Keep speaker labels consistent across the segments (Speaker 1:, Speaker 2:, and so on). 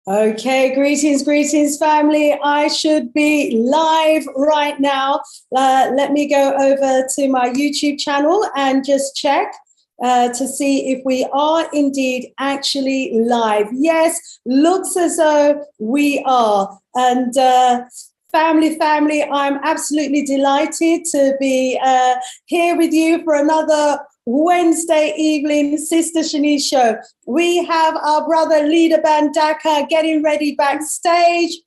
Speaker 1: Okay, greetings, family. I should be live right now. Let me go over to my YouTube channel and just check to see if we are indeed actually live. Yes, looks as though we are. And family, I'm absolutely delighted to be here with you for another Wednesday evening Sister Shanice show. We have our brother Ldr Mbandaka getting ready backstage.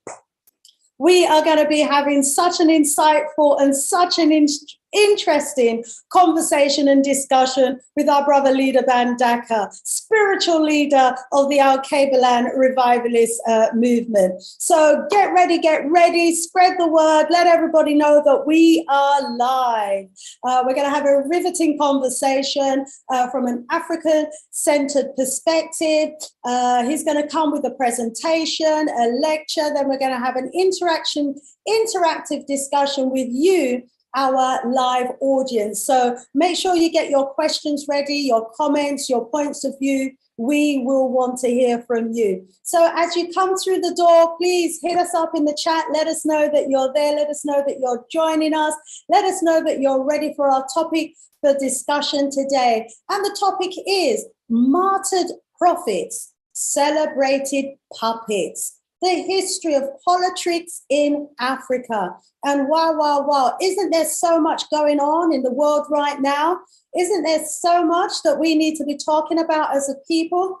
Speaker 1: We are going to be having such an insightful and such an interesting conversation and discussion with our brother Ldr Mbandaka, spiritual leader of the Al-Kabalan revivalist movement. So get ready, spread the word, let everybody know that we are live. We're going to have a riveting conversation from an African-centered perspective. He's going to come with a presentation, a lecture, then we're going to have an interactive discussion with you, our live audience. So make sure you get your questions ready, your comments, your points of view. We will want to hear from you. So as you come through the door, please hit us up in the chat. Let us know that you're there. Let us know that you're joining us. Let us know that you're ready for our topic for discussion today. And the topic is martyred prophets, celebrated puppets. The history of Politricks in Africa. And wow, isn't there so much going on in the world right now? Isn't there so much that we need to be talking about as a people?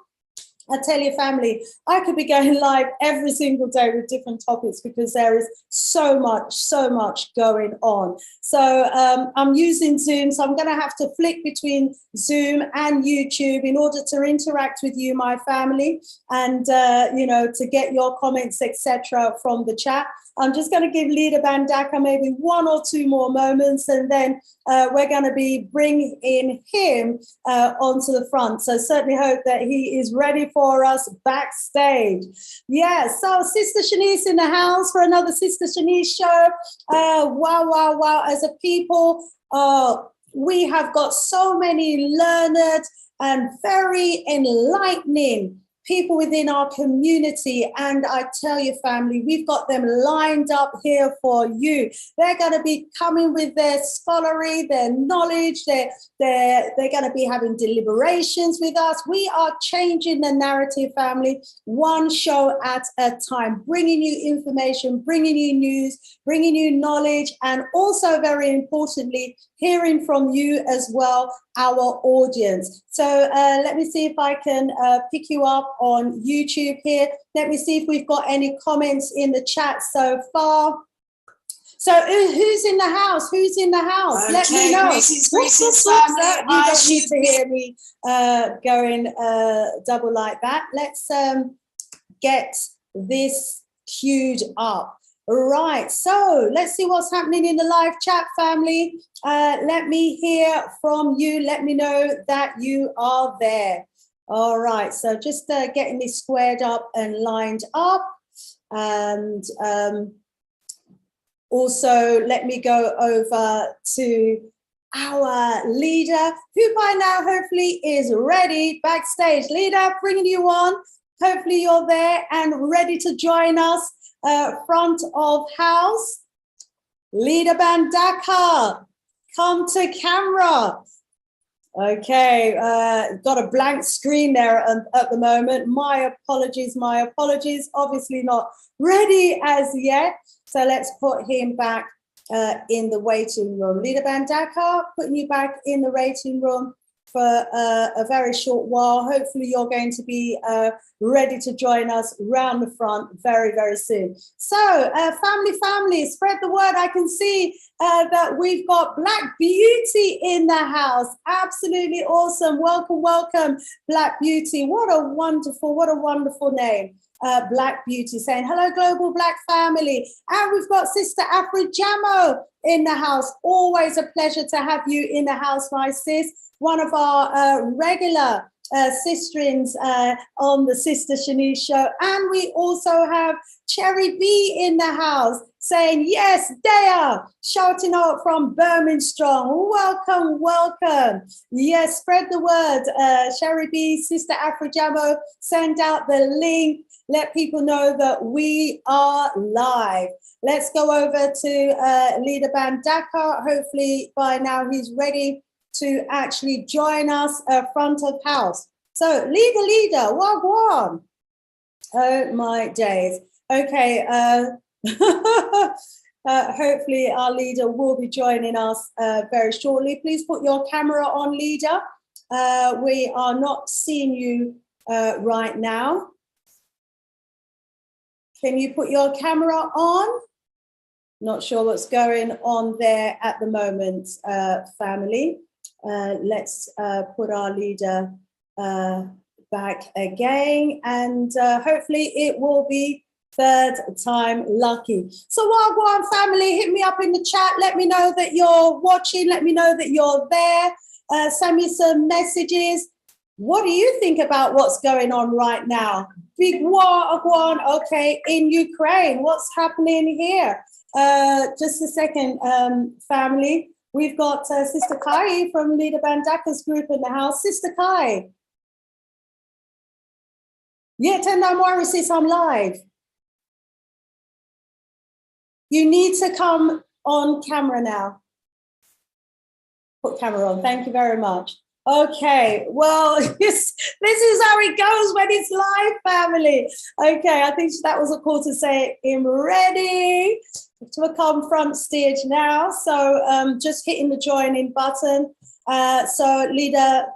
Speaker 1: I tell you, family, I could be going live every single day with different topics because there is so much going on. So I'm using Zoom, so I'm going to have to flick between Zoom and YouTube in order to interact with you, my family, and to get your comments, etc., from the chat. I'm just going to give Ldr Mbandaka maybe 1 or 2 more moments, and then we're going to be bringing him onto the front. So certainly hope that he is ready for us backstage. Yeah, so Sister Shanice in the house for another Sister Shanice show. Wow. As a people, we have got so many learned and very enlightening people within our community, and I tell you, family, we've got them lined up here for you. They're going to be coming with their scholarly, their knowledge. They're going to be having deliberations with us. We are changing the narrative, family, one show at a time, bringing you information, bringing you news, bringing you knowledge, and also, very importantly, hearing from you as well, our audience. So let me see if I can pick you up on YouTube here. Let me see if we've got any comments in the chat so far. So who's in the house? Who's in the house?
Speaker 2: Okay,
Speaker 1: let me know.
Speaker 2: Greetings, family.
Speaker 1: You don't need to hear me going double like that. Let's get this queued up. Right, so let's see what's happening in the live chat, family. Let me hear from you. Let me know that you are there. All right, so just getting this squared up and lined up. And also, let me go over to our leader, who by now hopefully is ready backstage. Leader, bringing you on. Hopefully you're there and ready to join us. Front of house, Ldr Mbandaka, come to camera. Okay, got a blank screen there at the moment. My apologies. Obviously not ready as yet. So let's put him back in the waiting room. Ldr Mbandaka, putting you back in the waiting room for a very short while. Hopefully you're going to be ready to join us round the front very, very soon. So family, spread the word. I can see that we've got Black Beauty in the house. Absolutely awesome. Welcome, Black Beauty. What a wonderful name. Black Beauty saying, hello, global Black family. And we've got Sister Afri-Jamo in the house. Always a pleasure to have you in the house, my sis. One of our regular sisterings on the Sister Shanice show. And we also have Cherry B in the house saying, yes, they are shouting out from Birmingham. Welcome, welcome. Yes, spread the word. Cherry B, Sister Afrojamo, send out the link. Let people know that we are live. Let's go over to Ldr Mbandaka. Hopefully by now he's ready to actually join us front of house. So leader, wagwan. Oh my days. Okay, hopefully our leader will be joining us very shortly. Please put your camera on, leader. We are not seeing you right now. Can you put your camera on? Not sure what's going on there at the moment, family. Let's put our leader back again, and hopefully it will be third time lucky. So Wagwan family, hit me up in the chat. Let me know that you're watching. Let me know that you're there. Send me some messages. What do you think about what's going on right now? Big war, okay, in Ukraine. What's happening here? Just a second, family. We've got Sister Kai from Ldr Mbandaka's group in the house. Sister Kai. Yeah, Tendai Mwari says I'm live. You need to come on camera now. Put camera on. Thank you very much. Okay, well, this is how it goes when it's live, family. Okay, I think that was a call to say I'm ready to come front stage now. So just hitting the joining button. So leader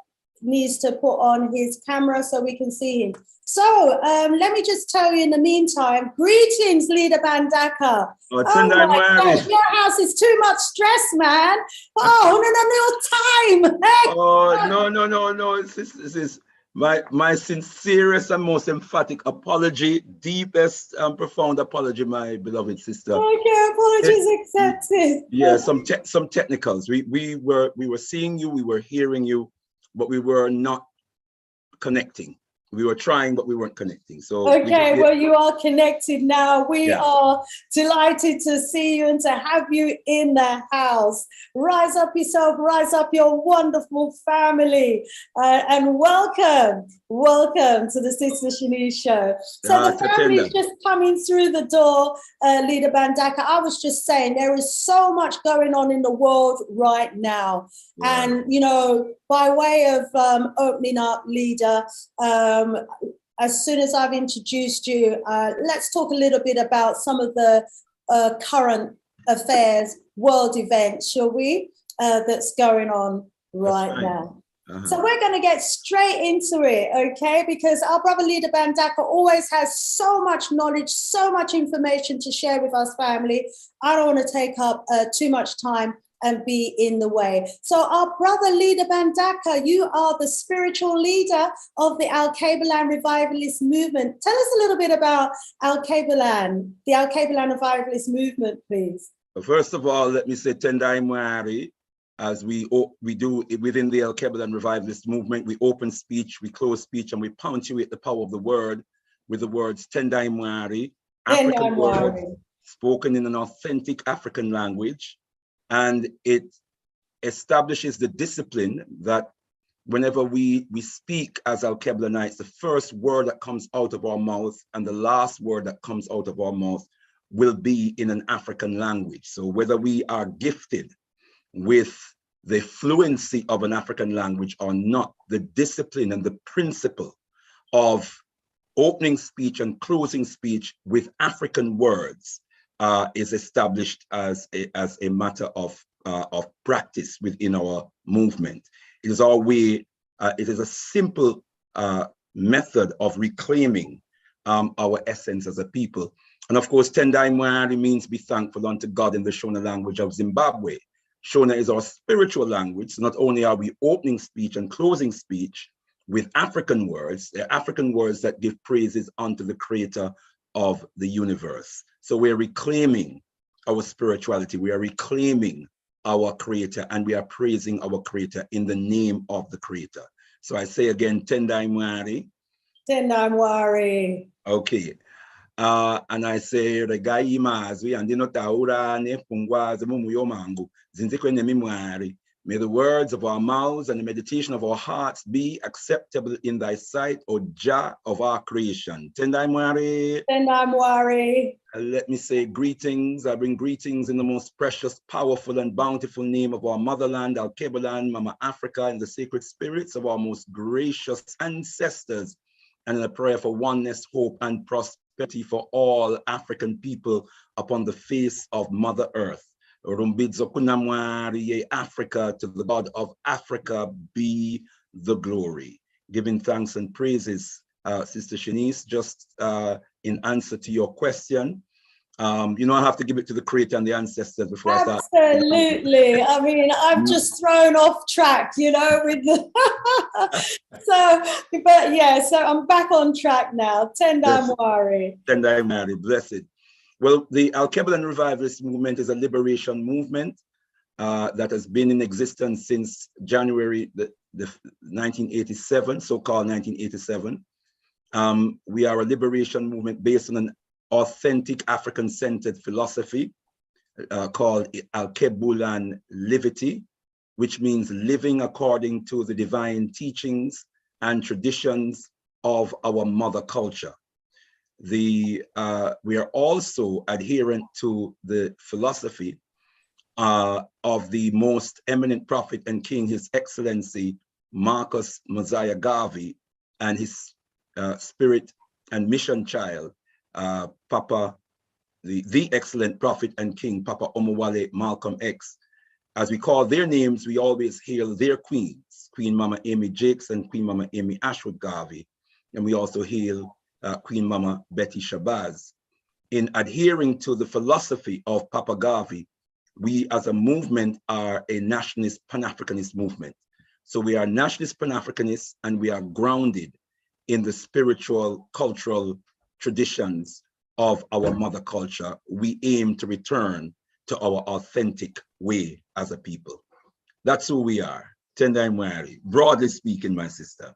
Speaker 1: needs to put on his camera so we can see him. So let me just tell you in the meantime, greetings, Ldr Mbandaka. Oh my gosh, your house is too much stress, man. Oh, no time.
Speaker 2: Oh, no. This is my sincerest and most emphatic apology, deepest and profound apology, my beloved sister.
Speaker 1: Okay, apologies accepted.
Speaker 2: Yeah, some technicals. We were seeing you, we were hearing you, but we were not connecting. We were trying, but we weren't connecting. So
Speaker 1: okay, well, you are connected now. We are delighted to see you and to have you in the house. Rise up yourself, rise up your wonderful family, and welcome to the Sister Shanice show. So the family's just coming through the door, Ldr Mbandaka. I was just saying there is so much going on in the world right now. Yeah. And, you know, by way of opening up, leader, as soon as I've introduced you, let's talk a little bit about some of the current affairs, world events, shall we, that's going on right now. So we're going to get straight into it, okay? Because our brother Ldr Mbandaka always has so much knowledge, so much information to share with us, family. I don't want to take up too much time and be in the way. So our brother Ldr Mbandaka, you are the spiritual leader of the Al-Kabelan Revivalist Movement. Tell us a little bit about Al-Kabelan, the Al-Kabelan Revivalist Movement, please.
Speaker 2: First of all, let me say Tendai Mwari, as we do within the Al-Kabelan Revivalist Movement. We open speech, we close speech, and we punctuate the power of the word with the words Tendai Mwari, African words spoken in an authentic African language. And it establishes the discipline that whenever we speak as Al-Kabelanites, the first word that comes out of our mouth and the last word that comes out of our mouth will be in an African language. So whether we are gifted with the fluency of an African language or not, the discipline and the principle of opening speech and closing speech with African words is established as a matter of practice within our movement. It is our way. It is a simple method of reclaiming our essence as a people. And of course, Tendai Mwari means be thankful unto God in the Shona language of Zimbabwe. Shona is our spiritual language. So not only are we opening speech and closing speech with African words, they're African words that give praises unto the creator of the universe. So we're reclaiming our spirituality, we are reclaiming our creator, and we are praising our creator in the name of the creator. So I say again, Tendai Mwari.
Speaker 1: Tendai Mwari.
Speaker 2: Okay. And I say regai mazwi andino taura ne pungwazi mumuyo mangu zinzikwe mwari. May the words of our mouths and the meditation of our hearts be acceptable in thy sight, O Jah of our creation. Tendai Mwari.
Speaker 1: Tendai Mwari.
Speaker 2: Let me say greetings. I bring greetings in the most precious, powerful, and bountiful name of our motherland, Alkebulan, Mama Africa, and the sacred spirits of our most gracious ancestors, and in a prayer for oneness, hope, and prosperity for all African people upon the face of Mother Earth. Rumbidzo Kunamwari, Africa, to the God of Africa be the glory. Giving thanks and praises, Sister Shanice, just in answer to your question. You know, I have to give it to the creator and the ancestors before I start.
Speaker 1: Absolutely. I mean, I'm just thrown off track, you know, with the but yeah, so I'm back on track now. Tendai Mwari.
Speaker 2: Tendai Mwari, blessed. Well, the Alkebulan Revivalist movement is a liberation movement that has been in existence since January the 1987, so-called 1987. We are a liberation movement based on an authentic African-centered philosophy called Alkebulan Livity, which means living according to the divine teachings and traditions of our mother culture. We are also adherent to the philosophy of the most eminent prophet and king, His Excellency Marcus Mosiah Garvey, and his spirit and mission child, Papa, the excellent prophet and king, Papa Omowale Malcolm X. As we call their names, we always hail their queens, Queen Mama Amy Jakes and Queen Mama Amy Ashwood Garvey. And we also hail Queen Mama Betty Shabazz. In adhering to the philosophy of Papa Garvey, we as a movement are a nationalist Pan-Africanist movement. So we are nationalist Pan-Africanists, and we are grounded in the spiritual, cultural traditions of our mother culture. We aim to return to our authentic way as a people. That's who we are. Tendai Mwari, broadly speaking, my sister.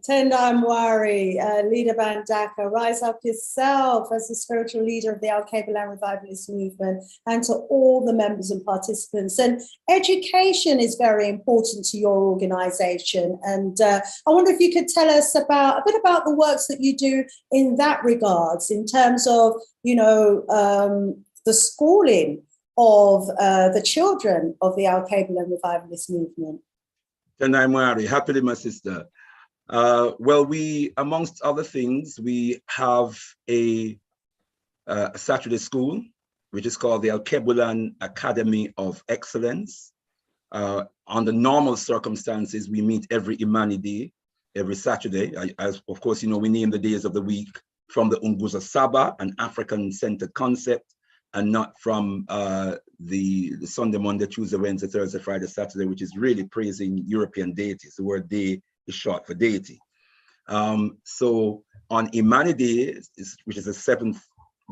Speaker 1: Tendai Mwari, Ldr Mbandaka, rise up yourself as the spiritual leader of the Alkebulan Revivalist movement, and to all the members and participants. And education is very important to your organization. And I wonder if you could tell us a bit about the works that you do in that regards, in terms of, you know, the schooling of the children of the Alkebulan Revivalist movement.
Speaker 2: Tendai Mwari, happily, my sister. Well, we, amongst other things, we have a Saturday school, which is called the Alkebulan Academy of Excellence. Under normal circumstances, we meet every Imani Day, every Saturday. As of course, you know, we name the days of the week from the Unguza Saba, an African-centered concept, and not from the Sunday, Monday, Tuesday, Wednesday, Thursday, Friday, Saturday, which is really praising European deities. The word day is short for deity. So on Imani Day, which is the seventh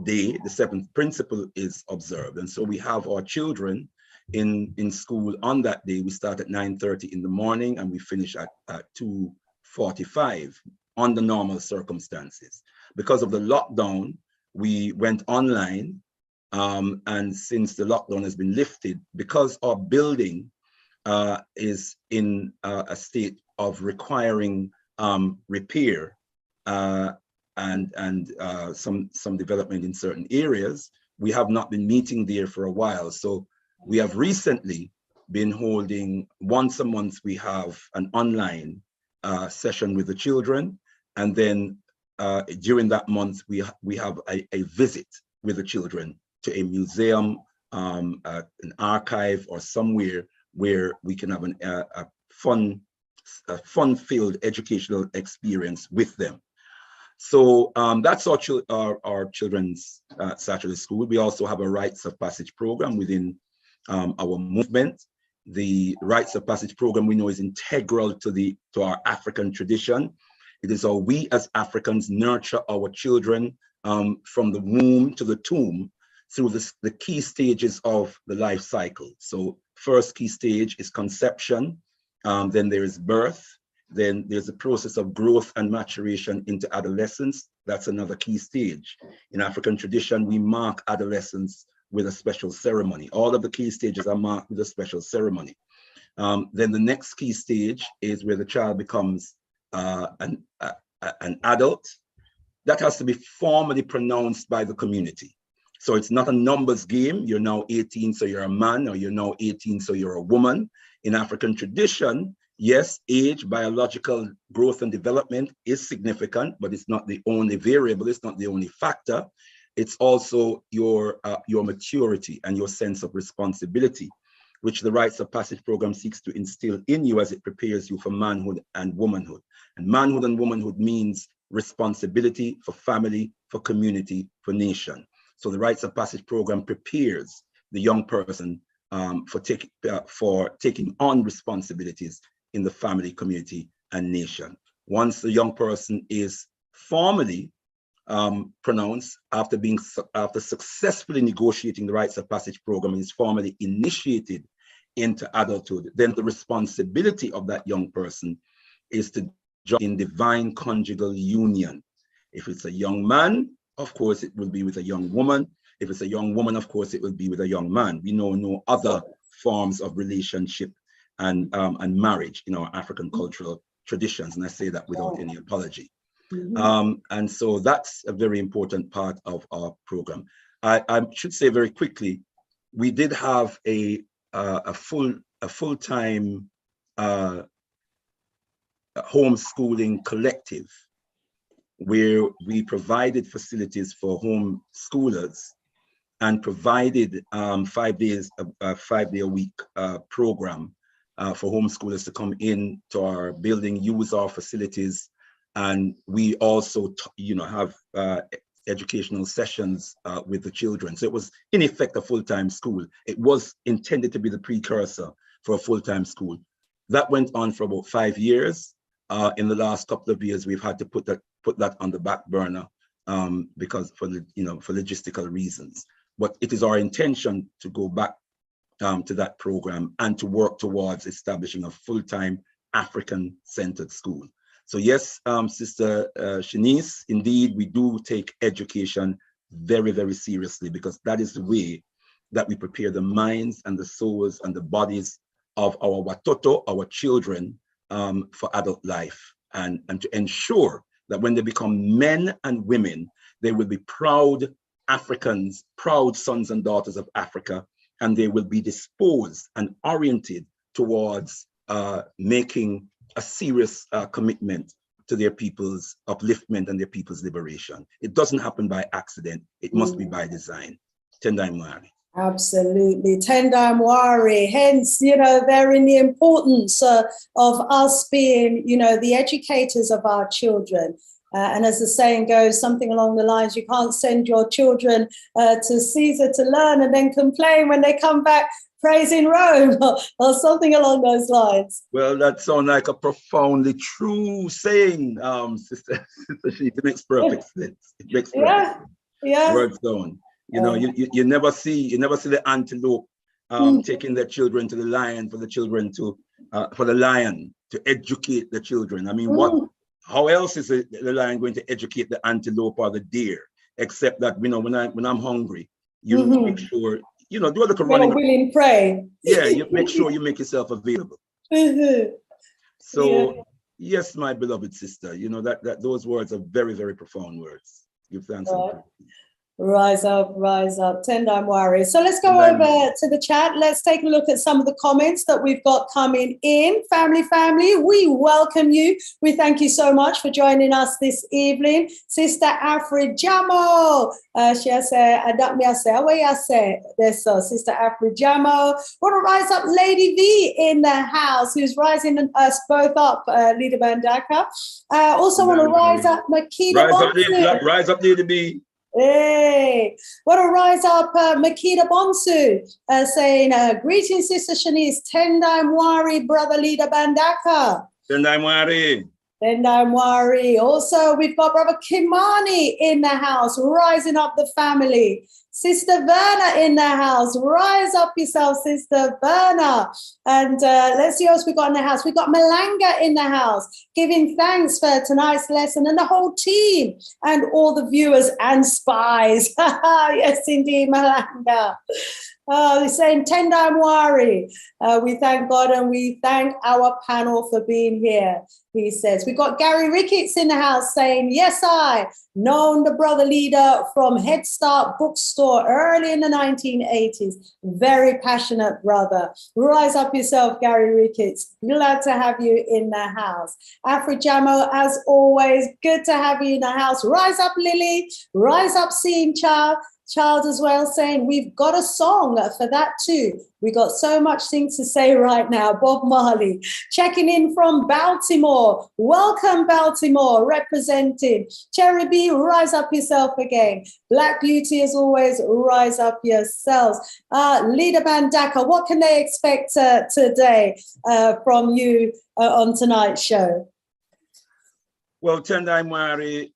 Speaker 2: day, the seventh principle is observed. And so we have our children in school on that day. We start at 9:30 in the morning and we finish at 2:45 under normal circumstances. Because of the lockdown, we went online. And since the lockdown has been lifted, because our building is in a state of requiring repair and some development in certain areas, we have not been meeting there for a while. So we have recently been holding once a month. We have an online session with the children, and then during that month we have a visit with the children to a museum, an archive, or somewhere where we can have a fun-filled educational experience with them. So that's our children's Saturday school. We also have a rites of passage program within our movement. The rites of passage program, we know, is integral to our African tradition. It is how we as Africans nurture our children from the womb to the tomb through the key stages of the life cycle. So first key stage is conception, then there is birth, Then there's a process of growth and maturation into adolescence. That's another key stage. In African tradition, we mark adolescence with a special ceremony. All of the key stages are marked with a special ceremony. Then the next key stage is where the child becomes an adult. That has to be formally pronounced by the community. So it's not a numbers game. You're now 18, so you're a man, or you're now 18, so you're a woman. In African tradition, yes, age, biological growth and development is significant, but it's not the only variable. It's not the only factor. It's also your maturity and your sense of responsibility, which the Rites of Passage program seeks to instill in you as it prepares you for manhood and womanhood. And manhood and womanhood means responsibility for family, for community, for nation. So the Rites of Passage program prepares the young person for taking on responsibilities in the family, community, and nation. Once the young person is formally pronounced, after successfully negotiating the Rites of Passage program, is formally initiated into adulthood, then the responsibility of that young person is to join in divine conjugal union. If it's a young man, of course, it will be with a young woman. If it's a young woman, of course, it will be with a young man. We know no other forms of relationship and marriage in our African cultural traditions, and I say that without any apology. And so that's a very important part of our program. I should say very quickly, we did have a full-time homeschooling collective where we provided facilities for homeschoolers and provided 5 days, a 5-day-a-week program for homeschoolers to come in to our building, use our facilities, and we also, have educational sessions with the children. So it was, in effect, a full-time school. It was intended to be the precursor for a full-time school. That went on for about 5 years. In the last couple of years, we've had to put that on the back burner because for logistical reasons. But it is our intention to go back to that program and to work towards establishing a full-time African-centered school. So yes, Sister Shanice, indeed, we do take education very, very seriously, because that is the way that we prepare the minds and the souls and the bodies of our watoto, our children, for adult life, and to ensure that when they become men and women, they will be proud Africans, proud sons and daughters of Africa, and they will be disposed and oriented towards making a serious commitment to their people's upliftment and their people's liberation. It doesn't happen by accident. It must be by design. Tendai Mwari.
Speaker 1: Absolutely. Tendai Mwari. Hence, therein the importance of us being, the educators of our children. And as the saying goes, something along the lines, you can't send your children to Caesar to learn and then complain when they come back praising Rome, or something along those lines.
Speaker 2: Well, that sounds like a profoundly true saying, Sister Sheep. It makes perfect sense. It makes perfect sense. Yeah. Word zone. You never see the antelope taking their children to the lion for the lion to educate the children. I mean, how else is the lion going to educate the antelope or the deer, except that when I'm hungry, you make sure do a little running.
Speaker 1: Willing prey.
Speaker 2: Yeah, you make sure you make yourself available. So yes, my beloved sister, that those words are very, very profound words. Give thanks.
Speaker 1: Rise up, Tendai Mwari. So let's go over to the chat. Let's take a look at some of the comments that we've got coming in. Family, we welcome you. We thank you so much for joining us this evening. Sister Afri Jamo. She has Sister Afri Jamo. Want to rise up Lady V in the house, who's rising us both up, Ldr Mbandaka. Also want to rise up Makita.
Speaker 2: Rise up, Lady V.
Speaker 1: Hey, what a rise up, Makita Bonsu, saying, greetings, Sister Shanice, Tendai Mwari, Brother Ldr Mbandaka.
Speaker 2: Tendai Mwari.
Speaker 1: Tendai Mwari. Also, we've got Brother Kimani in the house, rising up the family. Sister Verna in the house. Rise up yourself, Sister Verna. And let's see what else we got in the house. We've got Malanga in the house, giving thanks for tonight's lesson, and the whole team and all the viewers and spies. Yes, indeed, Malanga. They're saying Tendai Mwari. We thank God and we thank our panel for being here. He says, we've got Gary Ricketts in the house saying, yes, I known the brother leader from Head Start bookstore early in the 1980s. Very passionate brother. Rise up yourself, Gary Ricketts. Glad to have you in the house. Afri-Jamo, as always, good to have you in the house. Rise up, Lily. Rise up, Seeing Child as well, saying we've got a song for that too. We got so much things to say right now. Bob Marley checking in from Baltimore. Welcome, Baltimore, representing. Cherry B, rise up yourself again. Black Beauty, as always, rise up yourselves. Ldr Mbandaka, what can they expect today from you on tonight's show?
Speaker 2: Well, Tendai Mwari,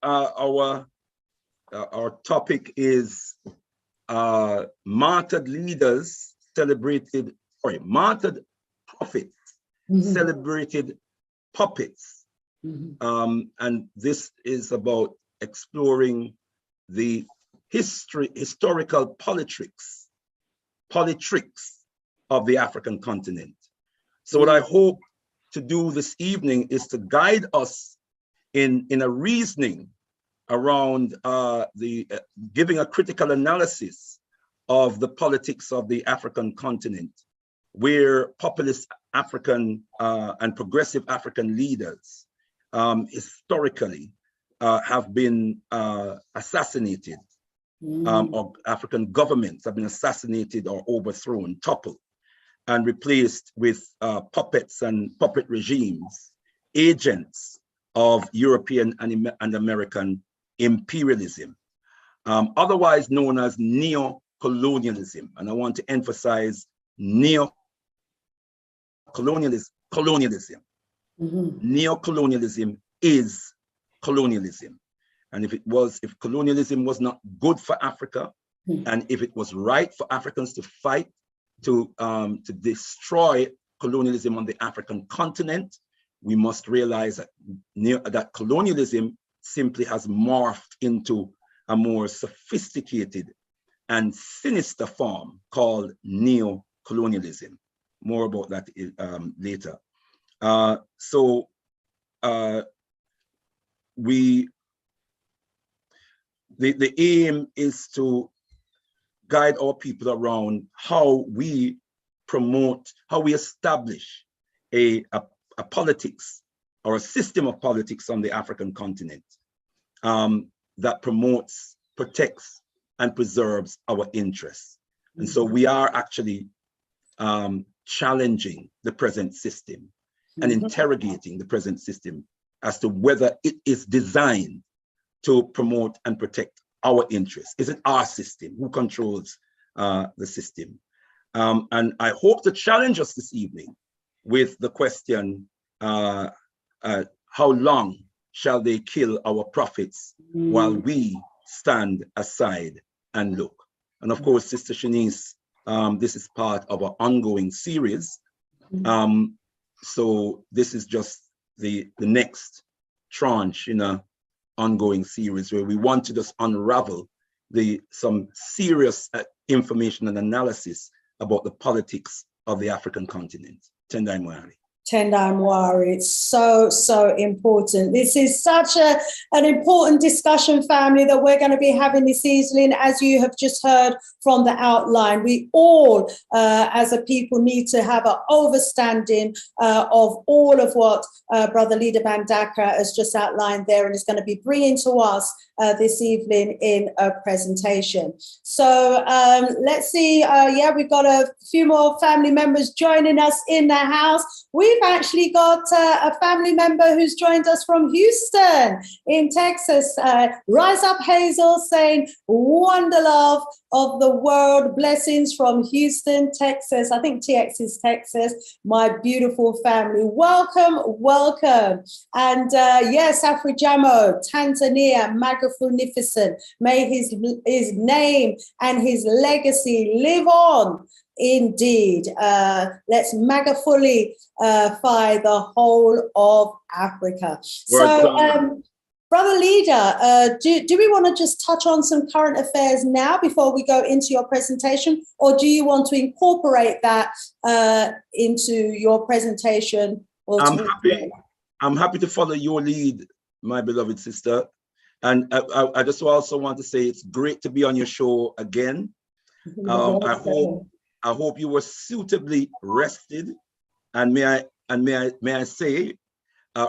Speaker 2: our topic is martyred leaders celebrated, martyred prophets celebrated puppets. And this is about exploring the historical politricks of the African continent. So what I hope to do this evening is to guide us in a reasoning around giving a critical analysis of the politics of the African continent, where populist African and progressive African leaders historically have been assassinated, or African governments have been assassinated or overthrown, toppled, and replaced with puppets and puppet regimes, agents of European and American imperialism, otherwise known as neo-colonialism. And I want to emphasize neo-colonialism. Neo-colonialism is colonialism. And if colonialism was not good for Africa, and if it was right for Africans to fight to destroy colonialism on the African continent, we must realize that colonialism simply has morphed into a more sophisticated and sinister form called neo-colonialism. More about that later. The aim is to guide our people around how we promote, how we establish a politics or a system of politics on the African continent that promotes, protects, and preserves our interests. And so we are actually challenging the present system and interrogating the present system as to whether it is designed to promote and protect our interests. Is it our system? Who controls the system? And I hope to challenge us this evening with the question, how long shall they kill our prophets while we stand aside and look? And of course, Sister Shanice, this is part of our ongoing series. So this is just the next tranche in a ongoing series where we want to just unravel some serious information and analysis about the politics of the African continent. Tendai Mwari.
Speaker 1: Tendai Mwari, it's so, so important. This is such an important discussion, family, that we're going to be having this evening. As you have just heard from the outline, we all, as a people, need to have an overstanding of all of what Brother Ldr Mbandaka has just outlined there and is going to be bringing to us this evening in a presentation. So let's see. Yeah, we've got a few more family members joining us in the house. We've actually got a family member who's joined us from Houston in Texas. Rise up, Hazel, saying wonder love of the world. Blessings from Houston, Texas. I think TX is Texas. My beautiful family. Welcome, welcome. And yes, Afrijamo, Tanzania, Magnificent. May his name and his legacy live on. Indeed. Let's magafully the whole of Africa. So, Brother Leader, do we want to just touch on some current affairs now before we go into your presentation, or do you want to incorporate that into your presentation?
Speaker 2: I'm happy to follow your lead, my beloved sister. And I just also want to say it's great to be on your show again. I hope you were suitably rested, and may I say,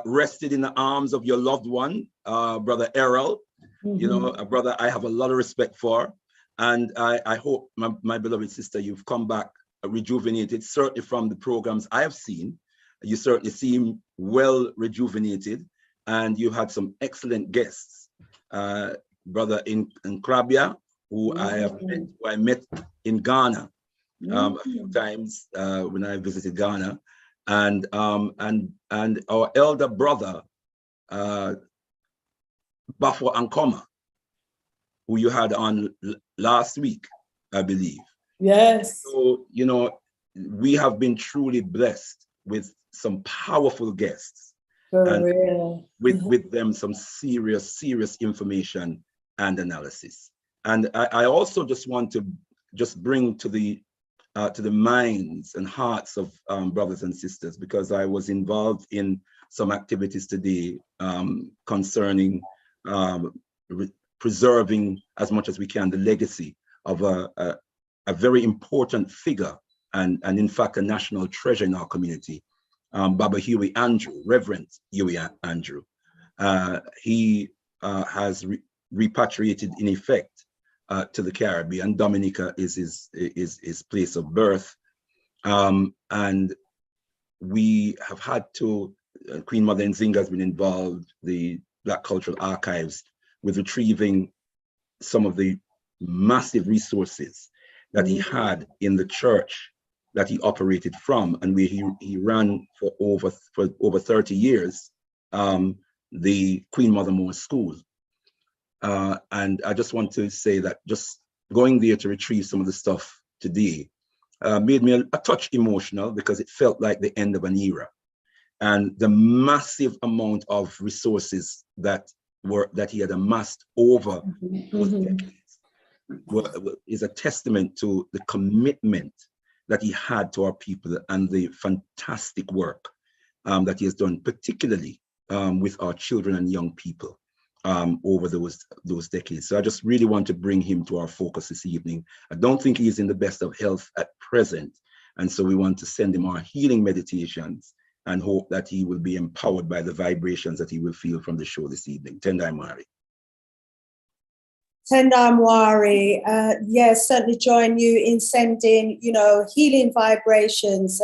Speaker 2: rested in the arms of your loved one, Brother Errol. You know, a brother I have a lot of respect for, and I hope, my beloved sister, you've come back rejuvenated. Certainly from the programs I have seen, you certainly seem well rejuvenated, and you had some excellent guests. Brother Nkrumah, who I met in Ghana a few times when I visited Ghana, and our elder brother, Bafo Ankoma, who you had on last week, I believe.
Speaker 1: Yes.
Speaker 2: So, you know, we have been truly blessed with some powerful guests.
Speaker 1: For real.
Speaker 2: With them some serious information and analysis. And I also just want to bring to the minds and hearts of brothers and sisters, because I was involved in some activities today concerning preserving as much as we can the legacy of a very important figure and in fact a national treasure in our community, Baba Huey Andrew, Reverend Huey Andrew. He has repatriated in effect to the Caribbean. Dominica is his place of birth, and we have had to. Queen Mother Nzinga has been involved. The Black Cultural Archives with retrieving some of the massive resources that he had in the church that he operated from, and where he ran for over 30 years, the Queen Mother Moore School. And I just want to say that just going there to retrieve some of the stuff today made me a touch emotional, because it felt like the end of an era. And the massive amount of resources that he had amassed over those decades is a testament to the commitment that he had to our people and the fantastic work that he has done, particularly with our children and young people over those decades. So I just really want to bring him to our focus this evening. I don't think he is in the best of health at present, and so we want to send him our healing meditations and hope that he will be empowered by the vibrations that he will feel from the show this evening. Tendai Mwari.
Speaker 1: Tendai Mwari, yes, certainly join you in sending, healing vibrations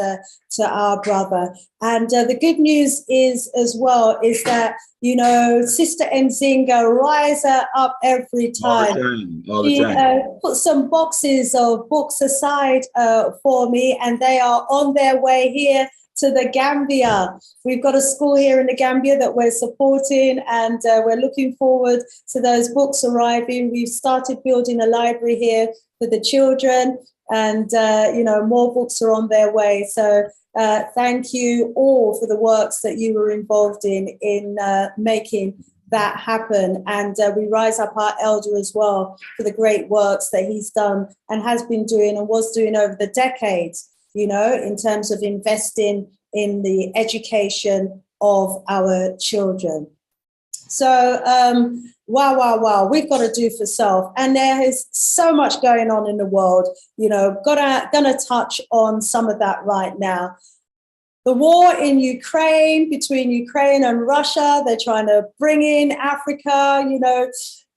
Speaker 1: to our brother. And the good news is that, Sister Nzinga rise up every time.
Speaker 2: All the time.
Speaker 1: Put some boxes of books aside for me, and they are on their way here to the Gambia. We've got a school here in the Gambia that we're supporting, and we're looking forward to those books arriving. We've started building a library here for the children, and more books are on their way. So thank you all for the works that you were involved in making that happen. And we rise up our elder as well for the great works that he's done and has been doing and was doing over the decades, in terms of investing in the education of our children. So, wow, we've got to do for self. And there is so much going on in the world, gonna touch on some of that right now. The war in Ukraine, between Ukraine and Russia, they're trying to bring in Africa,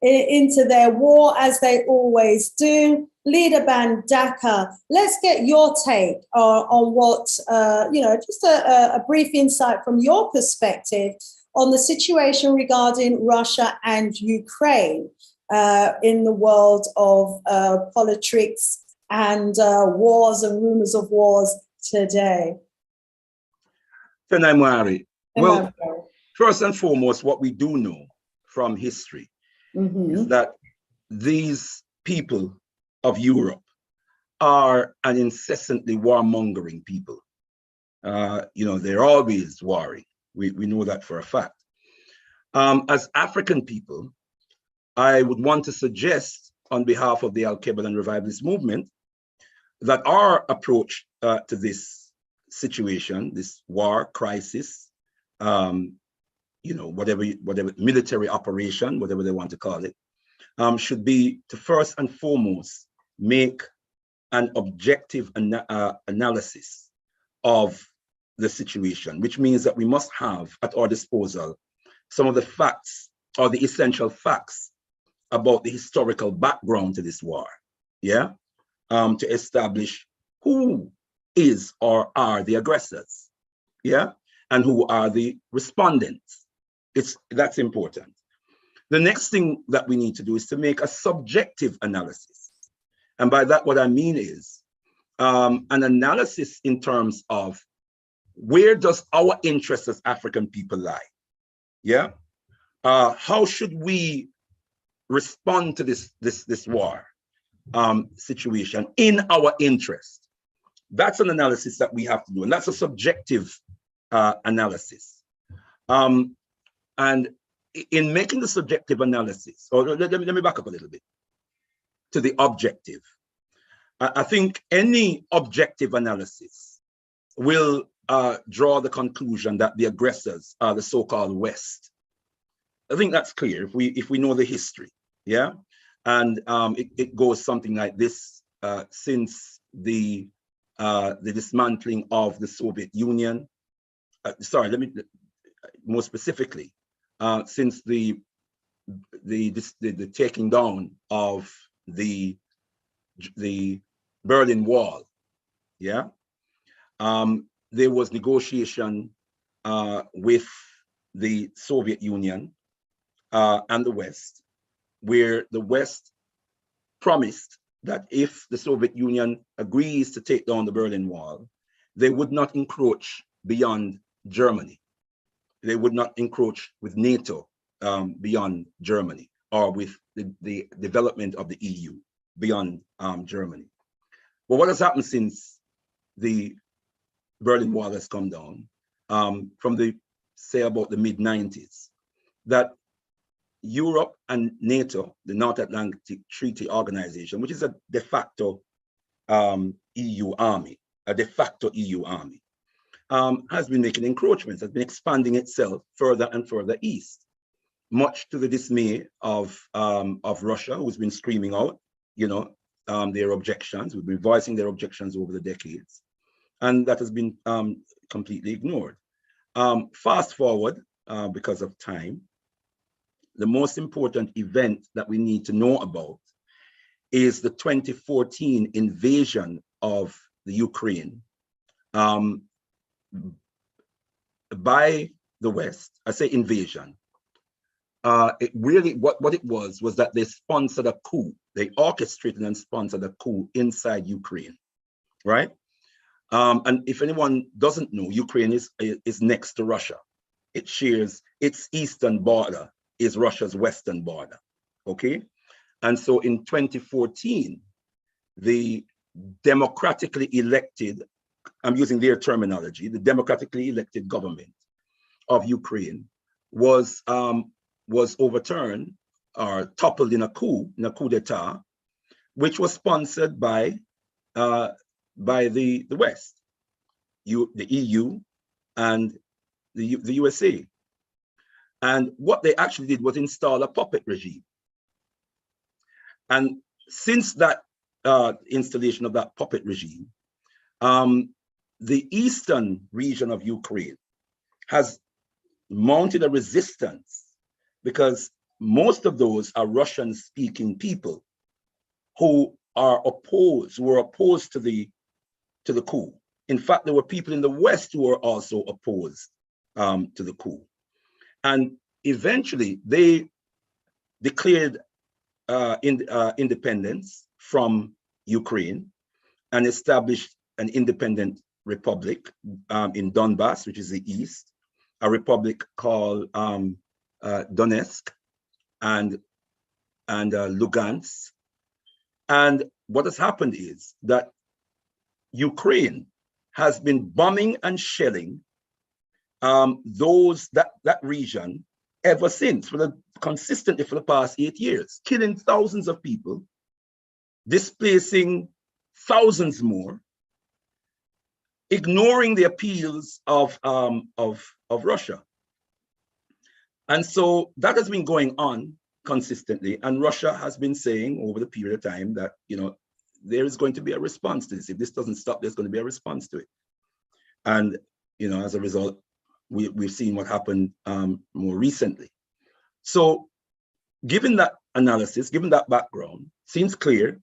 Speaker 1: into their war, as they always do. Ldr Mbandaka, let's get your take on what, just a brief insight from your perspective on the situation regarding Russia and Ukraine. in the world of politics and wars and rumors of wars today?
Speaker 2: Well, first and foremost, what we do know from history is that these people of Europe are an incessantly warmongering people. They're always warring. We know that for a fact. As African people, I would want to suggest on behalf of the Al-Qaeda Revivalist movement that our approach to this situation, this war crisis, whatever military operation, whatever they want to call it, should be to first and foremost make an objective analysis of the situation, which means that we must have at our disposal some of the facts or the essential facts about the historical background to this war, to establish who is or are the aggressors, and who are the respondents. That's important. The next thing that we need to do is to make a subjective analysis. And by that, what I mean is an analysis in terms of where does our interest as African people lie? How should we respond to this war situation in our interest? That's an analysis that we have to do, and that's a subjective analysis. And in making the subjective analysis, or let me back up a little bit to the objective. I think any objective analysis will draw the conclusion that the aggressors are the so-called West. I think that's clear if we know the history, and it goes something like this: since the dismantling of the Soviet Union, more specifically, since the taking down of the Berlin Wall, there was negotiation with the Soviet Union and the West, where the West promised that if the Soviet Union agrees to take down the Berlin Wall, they would not encroach beyond Germany. They would not encroach with NATO beyond Germany, or with the development of the EU beyond Germany. But what has happened since the Berlin Wall has come down, from say about the mid-90s, that Europe and NATO, the North Atlantic Treaty Organization, which is a de facto EU army, has been making encroachments, has been expanding itself further and further east, much to the dismay of Russia, who's been screaming out, their objections. We've been voicing their objections over the decades, and that has been completely ignored. Fast forward, because of time, the most important event that we need to know about is the 2014 invasion of the Ukraine by the West. I say invasion. It really, what it was that they sponsored a coup. They orchestrated and sponsored a coup inside Ukraine, right? And if anyone doesn't know, Ukraine is next to Russia. It shares its eastern border is Russia's western border, okay? And so in 2014, the democratically elected, I'm using their terminology, the democratically elected government of Ukraine was overturned or toppled in a coup d'etat, which was sponsored by the West, the EU and the USA. And what they actually did was install a puppet regime. And since that installation of that puppet regime, the eastern region of Ukraine has mounted a resistance, because most of those are Russian-speaking people who were opposed to the coup. In fact, there were people in the West who were also opposed to the coup. And eventually they declared independence from Ukraine and established an independent republic in Donbass, which is the east, a republic called Donetsk and Lugansk. And what has happened is that Ukraine has been bombing and shelling that region ever since, consistently for the past 8 years, killing thousands of people, displacing thousands more, ignoring the appeals of Russia. And so that has been going on consistently, and Russia has been saying over the period of time that, you know, there is going to be a response to this. If this doesn't stop, there's going to be a response to it. And, you know, as a result, we've seen what happened more recently. So given that analysis, given that background, seems clear.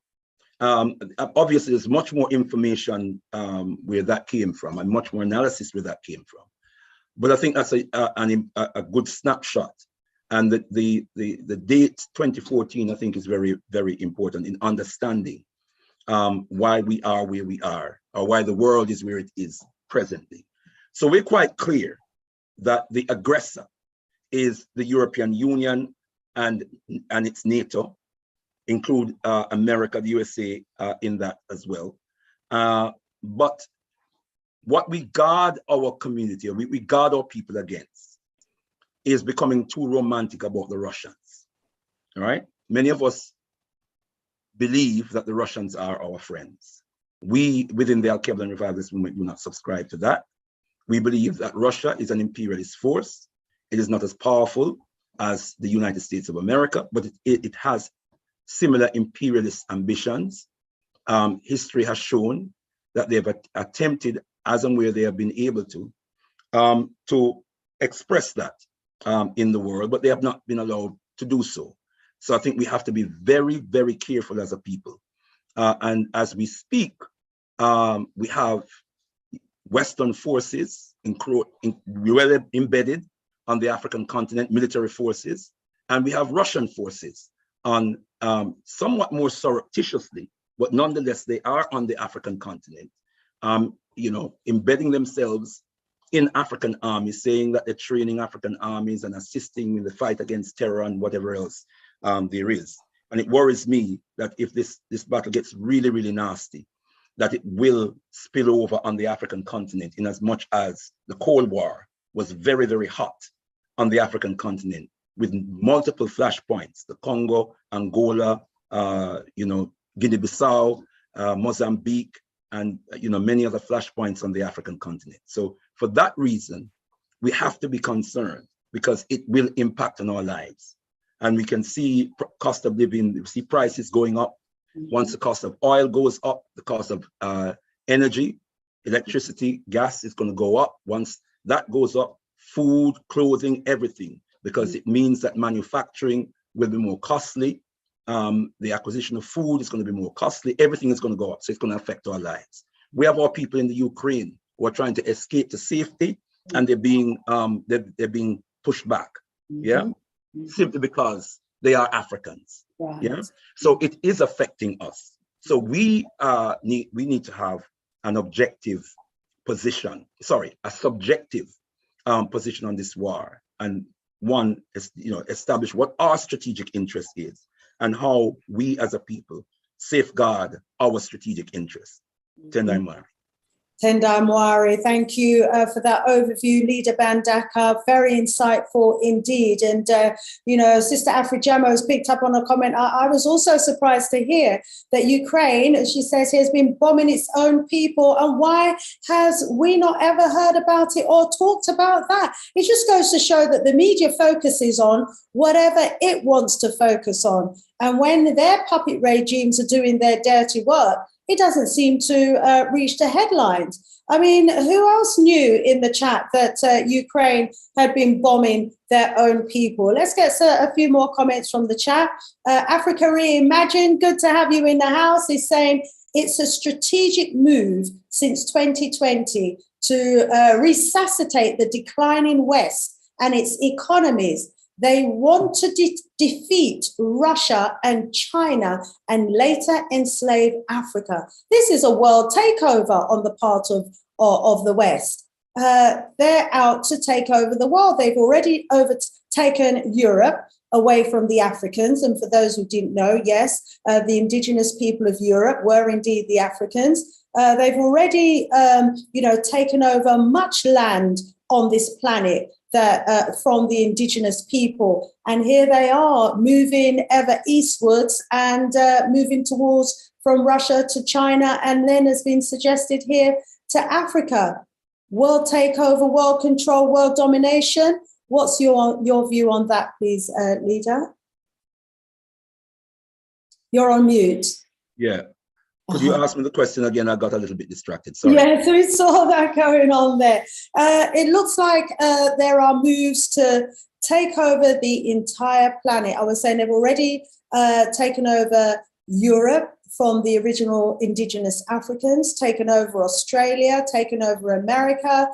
Speaker 2: Obviously, there's much more information where that came from and much more analysis where that came from. But I think that's a good snapshot. And the date 2014, I think, is very, very important in understanding why we are where we are, or why the world is where it is presently. So we're quite clear that the aggressor is the European Union and its NATO, include America, the USA in that as well. But what we guard our community, or we guard our people against, is becoming too romantic about the Russians, all right? Many of us believe that the Russians are our friends. We, within the Al-Qaeda and Revivalist movement, do not subscribe to that. We believe that Russia is an imperialist force. It is not as powerful as the United States of America, but it has similar imperialist ambitions. History has shown that they've attempted, as and where they have been able to express that in the world, but they have not been allowed to do so. So I think we have to be very, very careful as a people. And as we speak, we have Western forces well embedded on the African continent, military forces, and we have Russian forces on somewhat more surreptitiously, but nonetheless, they are on the African continent, you know, embedding themselves in African armies, saying that they're training African armies and assisting in the fight against terror and whatever else there is. And it worries me that if this battle gets really, really nasty, that it will spill over on the African continent, in as much as the Cold War was very, very hot on the African continent with multiple flashpoints, the Congo, Angola, you know, Guinea-Bissau, Mozambique, and, you know, many other flashpoints on the African continent. So for that reason, we have to be concerned, because it will impact on our lives. And we can see cost of living, we see prices going up. Once the cost of oil goes up, the cost of energy, electricity, gas is going to go up. Once that goes up, food, clothing, everything, because it means that manufacturing will be more costly. The acquisition of food is going to be more costly. Everything is going to go up. So it's going to affect our lives. We have our people in the Ukraine who are trying to escape to safety, and they're being pushed back. Yeah, simply because they are Africans. Right. Yeah, so it is affecting us. So we need to have an objective position. Sorry, a subjective position on this war, and one is, you know, establish what our strategic interest is and how we as a people safeguard our strategic interests. Tendai Mwari.
Speaker 1: Tendai Mwari, thank you for that overview, Ldr Mbandaka. Very insightful indeed. And, you know, Sister Afrijamo has picked up on a comment. I was also surprised to hear that Ukraine, as she says, has been bombing its own people. And why has we not ever heard about it or talked about that? It just goes to show that the media focuses on whatever it wants to focus on. And when their puppet regimes are doing their dirty work, it doesn't seem to reach the headlines. I mean, who else knew in the chat that Ukraine had been bombing their own people? Let's get a few more comments from the chat. Africa Reimagine, good to have you in the house, is saying it's a strategic move since 2020 to resuscitate the declining West and its economies They want to defeat Russia and China and later enslave Africa. This is a world takeover on the part of the West. They're out to take over the world. They've already overtaken Europe away from the Africans. And for those who didn't know, yes, the indigenous people of Europe were indeed the Africans. They've already, taken over much land on this planet that from the indigenous people. And here they are moving ever eastwards and moving towards from Russia to China, and then has been suggested here to Africa. World takeover, world control, world domination. What's your view on that, please, Ldr? You're on mute.
Speaker 2: Yeah. Could you ask me the question again? I got a little bit distracted. Sorry.
Speaker 1: Yeah, so we saw that going on there. It looks like there are moves to take over the entire planet. I was saying they've already taken over Europe from the original indigenous Africans, taken over Australia, taken over America,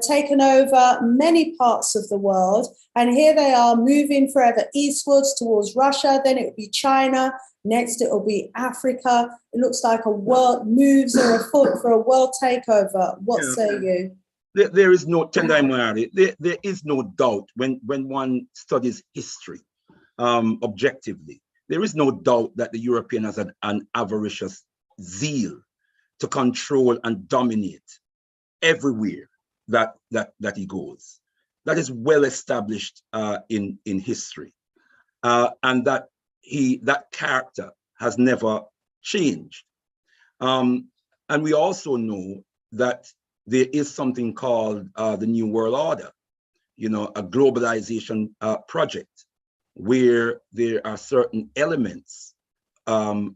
Speaker 1: taken over many parts of the world. And here they are moving forever eastwards towards Russia. Then it will be China. Next, it will be Africa. It looks like a world moves are afoot for a world takeover. What say you?
Speaker 2: There is no there is no doubt when one studies history objectively. There is no doubt that the European has an avaricious zeal to control and dominate everywhere that he goes. That is well established in history, and that character has never changed. And we also know that there is something called the New World Order, a globalization project, where there are certain elements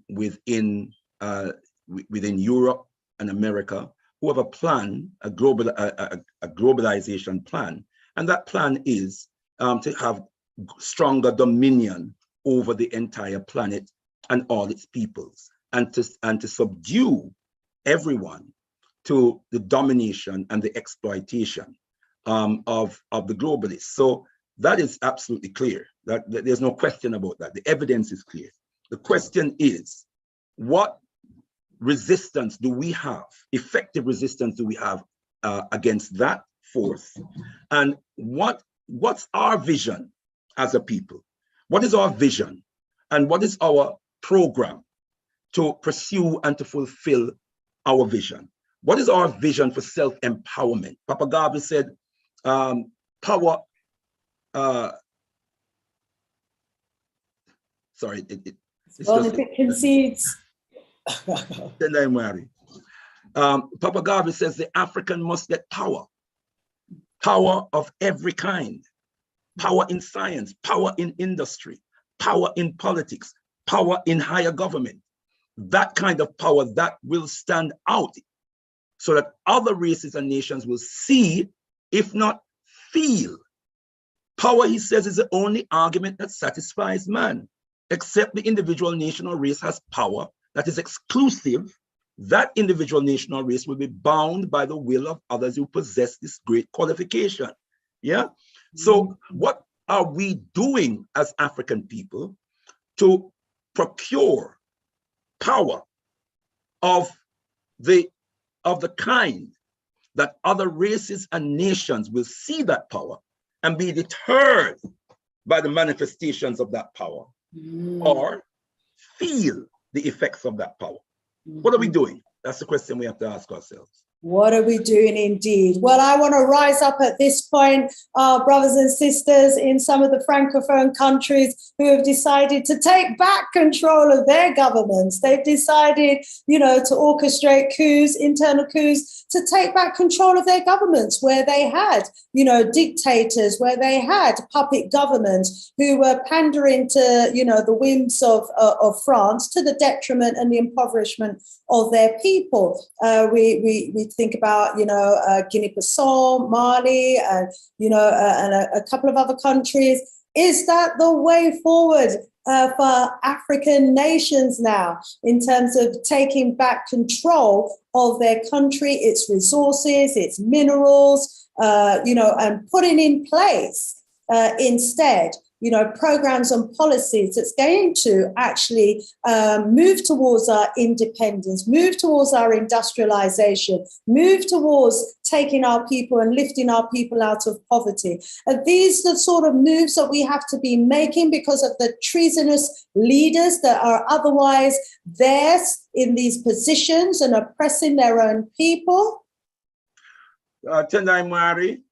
Speaker 2: within Europe and America who have a plan, a globalization plan, and that plan is to have stronger dominion over the entire planet and all its peoples, and to subdue everyone to the domination and the exploitation of the globalists. So that is absolutely clear. That there's no question about that. The evidence is clear. The question is, what resistance do we have? Effective resistance do we have against that force? And what's our vision as a people? What is our vision? And what is our program to pursue and to fulfill our vision? What is our vision for self-empowerment? Papa Garvey said, power, sorry, it's
Speaker 1: well, if it concedes.
Speaker 2: Then I'm worried. Papa Garvey says the African must get power of every kind. Power in science, power in industry, power in politics, power in higher government. That kind of power that will stand out so that other races and nations will see, if not feel. Power, he says, is the only argument that satisfies man. Except the individual nation or race has power that is exclusive, that individual nation or race will be bound by the will of others who possess this great qualification. Yeah. So what are we doing as African people to procure power of the kind that other races and nations will see that power and be deterred by the manifestations of that power, or feel the effects of that power? What are we doing? That's the question we have to ask ourselves.
Speaker 1: What are we doing indeed? Well, I want to rise up at this point, our brothers and sisters in some of the Francophone countries who have decided to take back control of their governments. They've decided, to orchestrate coups, internal coups, to take back control of their governments where they had, dictators, where they had puppet governments who were pandering to, the whims of France to the detriment and the impoverishment of their people. We think about, Guinea-Bissau, Mali, and a couple of other countries. Is that the way forward for African nations now in terms of taking back control of their country, its resources, its minerals, and putting in place instead, programs and policies that's going to actually move towards our independence, move towards our industrialization, move towards taking our people and lifting our people out of poverty. And these are the sort of moves that we have to be making because of the treasonous leaders that are otherwise there in these positions and oppressing their own people.
Speaker 2: Tendai Mwari,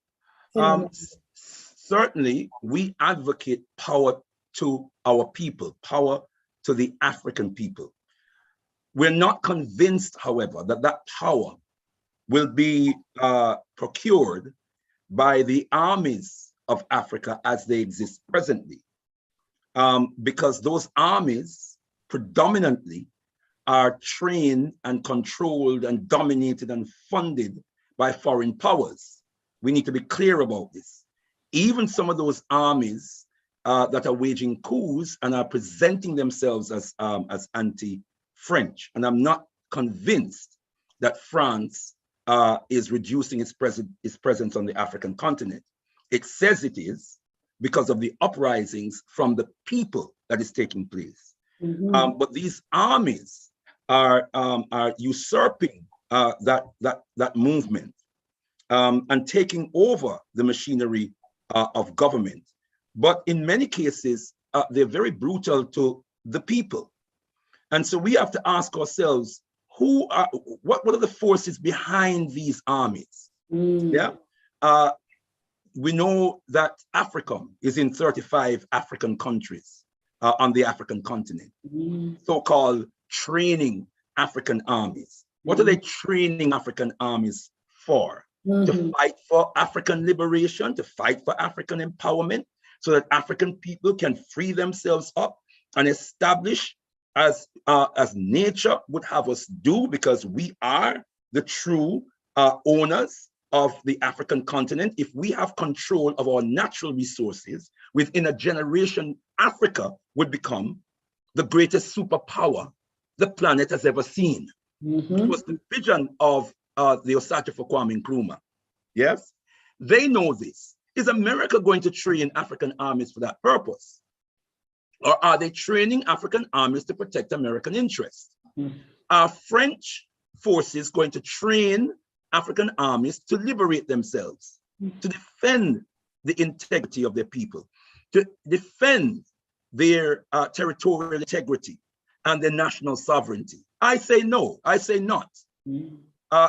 Speaker 2: certainly, we advocate power to our people, power to the African people. We're not convinced, however, that that power will be procured by the armies of Africa as they exist presently, because those armies predominantly are trained and controlled and dominated and funded by foreign powers. We need to be clear about this. Even some of those armies that are waging coups and are presenting themselves as anti-French. And I'm not convinced that France is reducing its presence on the African continent. It says it is because of the uprisings from the people that is taking place. Mm-hmm. But these armies are usurping that movement and taking over the machinery of government. But in many cases, they're very brutal to the people. And so we have to ask ourselves, what are the forces behind these armies? Mm. Yeah. We know that Africa is in 35 African countries on the African continent, so-called training African armies. What are they training African armies for? To fight for African liberation, to fight for African empowerment, so that African people can free themselves up and establish as nature would have us do, because we are the true owners of the African continent. If we have control of our natural resources, within a generation, Africa would become the greatest superpower the planet has ever seen. It was the vision of the Osage for Kwame Nkrumah. Yes, they know this. Is America going to train African armies for that purpose? Or are they training African armies to protect American interests? Are French forces going to train African armies to liberate themselves, to defend the integrity of their people, to defend their territorial integrity and their national sovereignty? I say no, I say not.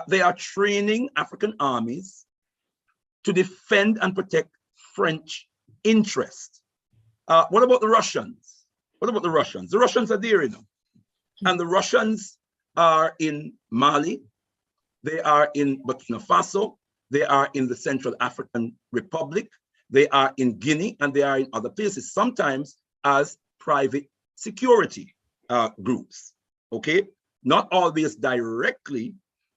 Speaker 2: They are training African armies to defend and protect French interests. What about the Russians? What about the Russians? The Russians are there, and the Russians are in Mali, they are in Burkina Faso, they are in the Central African Republic, they are in Guinea, and they are in other places, sometimes as private security groups, okay? Not always directly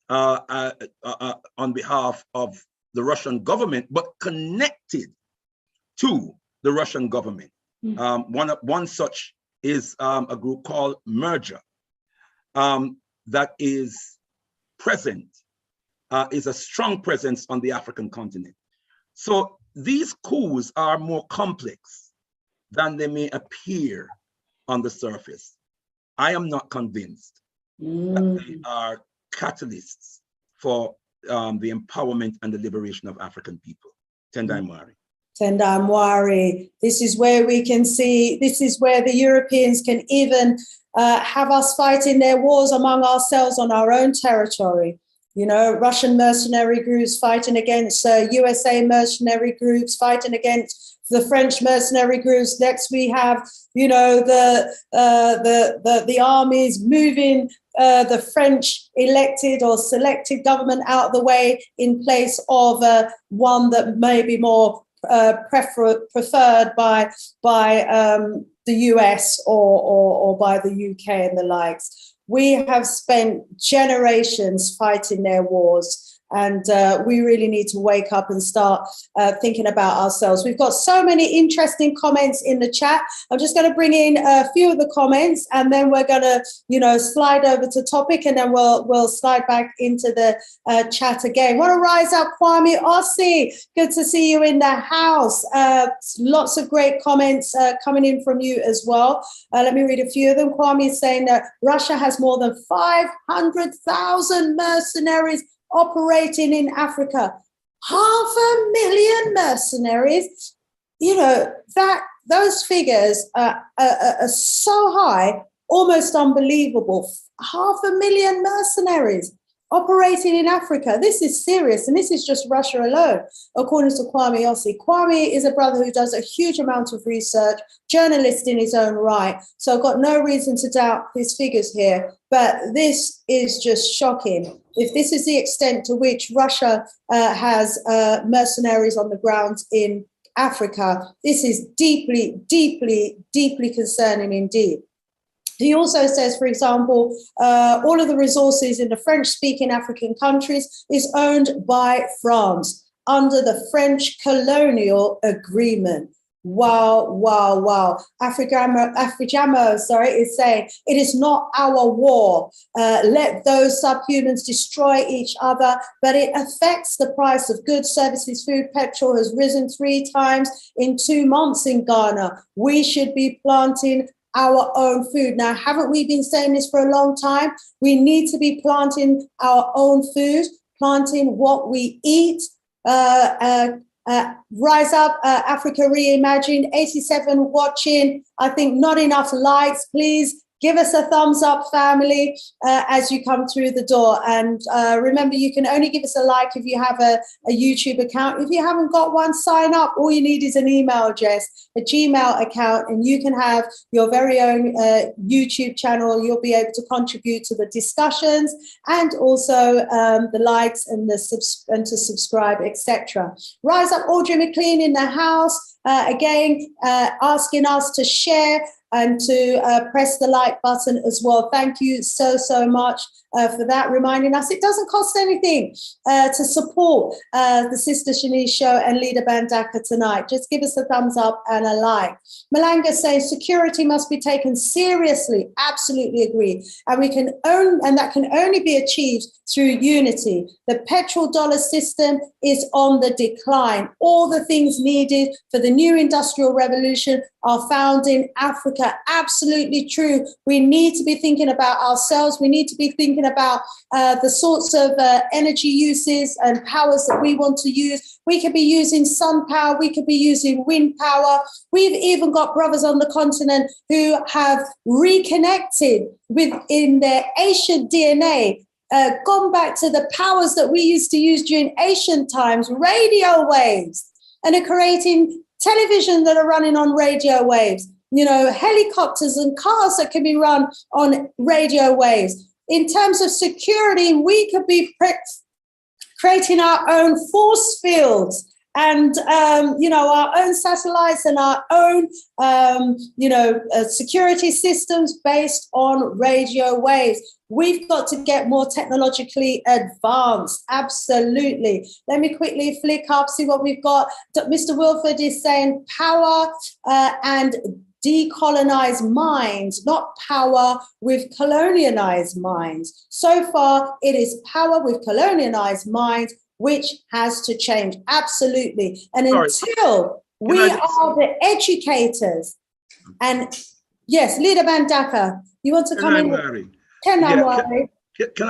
Speaker 2: on behalf of the Russian government, but connected to the Russian government. One such is a group called Merger that is present, is a strong presence on the African continent. So these coups are more complex than they may appear on the surface. I am not convinced that they are catalysts for the empowerment and the liberation of African people. Tendai Mwari.
Speaker 1: Tendai Mwari. This is where we can see, this is where the Europeans can even have us fighting their wars among ourselves on our own territory. You know, Russian mercenary groups fighting against USA mercenary groups, fighting against the French mercenary groups. Next, we have, you know, the armies moving the French elected or selected government out of the way in place of one that may be more preferred by the US or by the UK and the likes. We have spent generations fighting their wars, And we really need to wake up and start thinking about ourselves. We've got so many interesting comments in the chat. I'm just going to bring in a few of the comments, and then we're going to, slide over to topic, and then we'll slide back into the chat again. Want to rise up, Kwame Ossie? Good to see you in the house. Lots of great comments coming in from you as well. Let me read a few of them. Kwame is saying that Russia has more than 500,000 mercenaries operating in Africa. 500,000 mercenaries. Those figures are so high, almost unbelievable. 500,000 mercenaries operating in Africa. This is serious, and this is just Russia alone, according to Kwame Ossie. Kwame is a brother who does a huge amount of research, journalist in his own right, so I've got no reason to doubt his figures here, but this is just shocking. If this is the extent to which Russia has mercenaries on the ground in Africa, this is deeply, deeply, deeply concerning indeed. He also says, for example, all of the resources in the French-speaking African countries is owned by France under the French colonial agreement. Wow, wow, wow. Afrijamo, is saying, it is not our war. Let those subhumans destroy each other, but it affects the price of goods, services, food. Petrol has risen 3 times in 2 months in Ghana. We should be planting our own food. Now, haven't we been saying this for a long time? We need to be planting our own food, planting what we eat. Rise up, Africa Reimagined, 87 watching. I think not enough likes. Please give us a thumbs up, family, as you come through the door. And remember, you can only give us a like if you have a YouTube account. If you haven't got one, sign up. All you need is an email address, a Gmail account, and you can have your very own YouTube channel. You'll be able to contribute to the discussions and also the likes and to subscribe, etc. Rise up, Audrey McLean in the house. Again, asking us to share and to press the like button as well. Thank you so, so much for that, reminding us it doesn't cost anything to support the Sister Shanice show and Ldr Mbandaka tonight. Just give us a thumbs up and a like. Malanga says security must be taken seriously. Absolutely agree. And that can only be achieved through unity. The petrodollar system is on the decline. All the things needed for the new industrial revolution are found in Africa. Absolutely true. We need to be thinking about ourselves. We need to be thinking about the sorts of energy uses and powers that we want to use. We could be using sun power. We could be using wind power. We've even got brothers on the continent who have reconnected within their ancient DNA, gone back to the powers that we used to use during ancient times, radio waves, and are creating television that are running on radio waves, helicopters and cars that can be run on radio waves. In terms of security, we could be creating our own force fields and, our own satellites and our own, security systems based on radio waves. We've got to get more technologically advanced. Absolutely. Let me quickly flick up, see what we've got. Mr. Wilford is saying power and decolonize minds, not power with colonialized minds. So far, it is power with colonialized minds, which has to change. Absolutely. And until we are the educators, and yes, Ldr Mbandaka, you want to come in?
Speaker 2: Can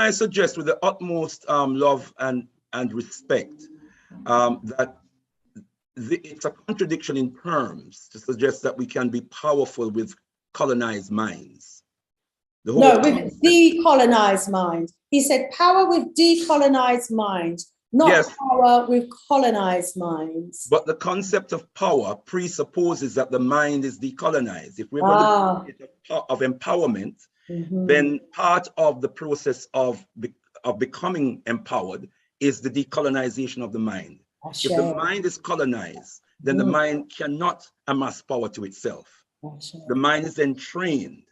Speaker 2: I suggest with the utmost love and respect that it's a contradiction in terms to suggest that we can be powerful with colonized minds.
Speaker 1: No, with decolonized minds. He said power with decolonized minds, not power with colonized minds.
Speaker 2: But the concept of power presupposes that the mind is decolonized. If we're going to of empowerment, then part of the process of becoming empowered is the decolonization of the mind. If the mind is colonized, then the mind cannot amass power to itself. The mind is then trained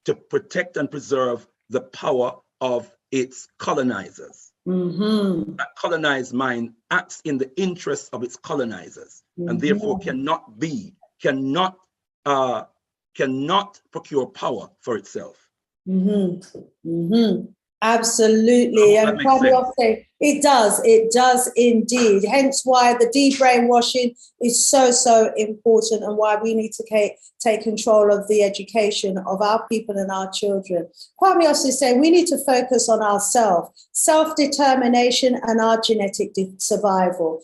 Speaker 2: to protect and preserve the power of its colonizers. That colonized mind acts in the interest of its colonizers, and therefore cannot procure power for itself.
Speaker 1: Absolutely. And it does indeed. Hence why the de-brainwashing is so important, and why we need to take control of the education of our people and our children. Kwame also is saying we need to focus on ourselves, self-determination and our genetic survival,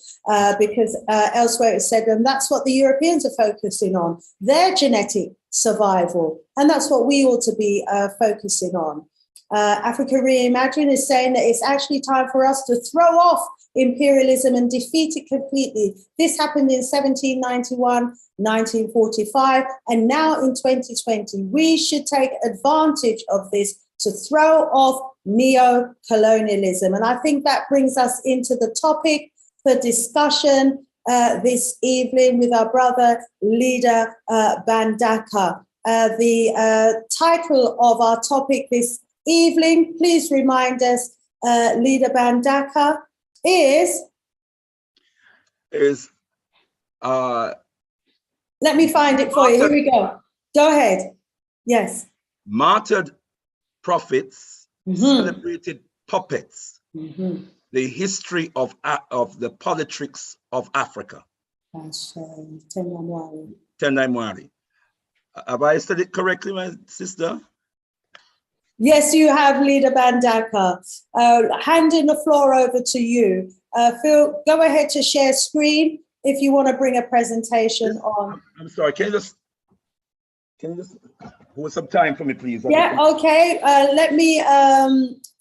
Speaker 1: because elsewhere it said, and that's what the Europeans are focusing on, their genetic survival. And that's what we ought to be focusing on. Africa Reimagined is saying that it's actually time for us to throw off imperialism and defeat it completely. This happened in 1791, 1945, and now in 2020. We should take advantage of this to throw off neo-colonialism. And I think that brings us into the topic for discussion this evening with our brother, Ldr Mbandaka. The title of our topic this evening, please remind us, Ldr Mbandaka, is let me find it for you. Here we go. Go ahead. Yes.
Speaker 2: Martyred prophets, celebrated puppets, the history of the politricks of Africa. Tendai. Have I said it correctly, my sister?
Speaker 1: Yes, you have, Ldr Mbandaka. Handing the floor over to you. Phil, go ahead to share screen if you want to bring a presentation on.
Speaker 2: I'm sorry, can you just hold some time for me, please?
Speaker 1: Yeah, okay. Let me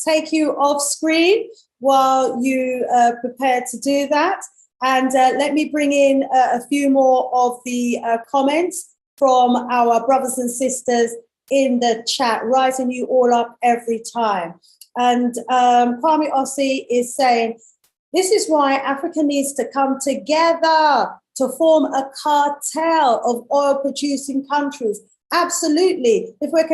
Speaker 1: take you off screen while you prepare to do that. And let me bring in a few more of the comments from our brothers and sisters in the chat, rising you all up every time. And Kwame Ossi is saying, this is why Africa needs to come together to form a cartel of oil-producing countries. Absolutely. If we're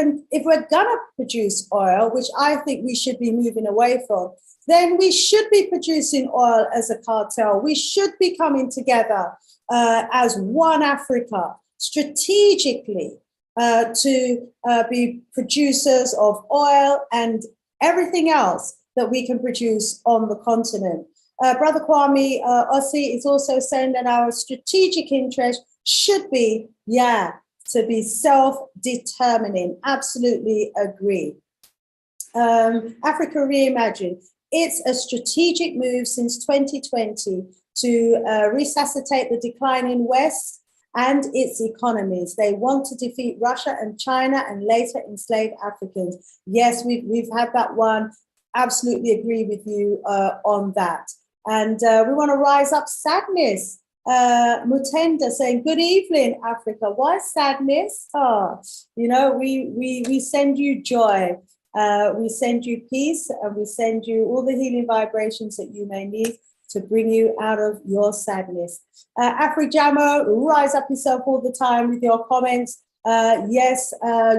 Speaker 1: gonna produce oil, which I think we should be moving away from, then we should be producing oil as a cartel. We should be coming together as one Africa, strategically, to be producers of oil and everything else that we can produce on the continent. Brother Kwame Ossi is also saying that our strategic interest should be, to be self-determining. Absolutely agree. Africa Reimagined. It's a strategic move since 2020 to resuscitate the declining West and its economies. They want to defeat Russia and China and later enslave Africans. Yes, we've had that one. Absolutely agree with you on that. And we want to rise up sadness. Mutenda saying, good evening, Africa. Why sadness? We send you joy. We send you peace, and we send you all the healing vibrations that you may need to bring you out of your sadness. Afrijamo, rise up yourself all the time with your comments. Yes,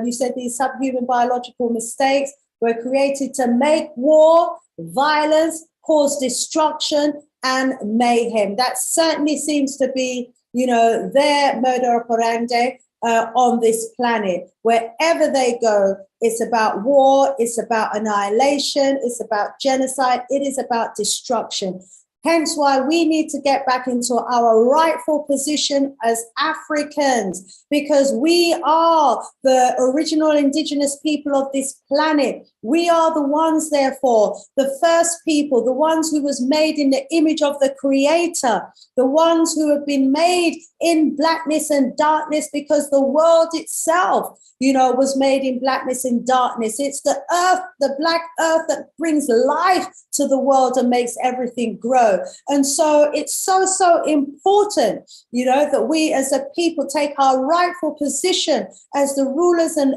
Speaker 1: you said these subhuman biological mistakes were created to make war, violence, cause destruction and mayhem. That certainly seems to be, their modus operandi on this planet. Wherever they go, it's about war, it's about annihilation, it's about genocide, it is about destruction. Hence why we need to get back into our rightful position as Africans, because we are the original indigenous people of this planet. We are the ones, therefore, the first people, the ones who was made in the image of the Creator, the ones who have been made in blackness and darkness, because the world itself, was made in blackness and darkness. It's the earth, the black earth, that brings life to the world and makes everything grow. And so it's so important, that we as a people take our rightful position as the rulers and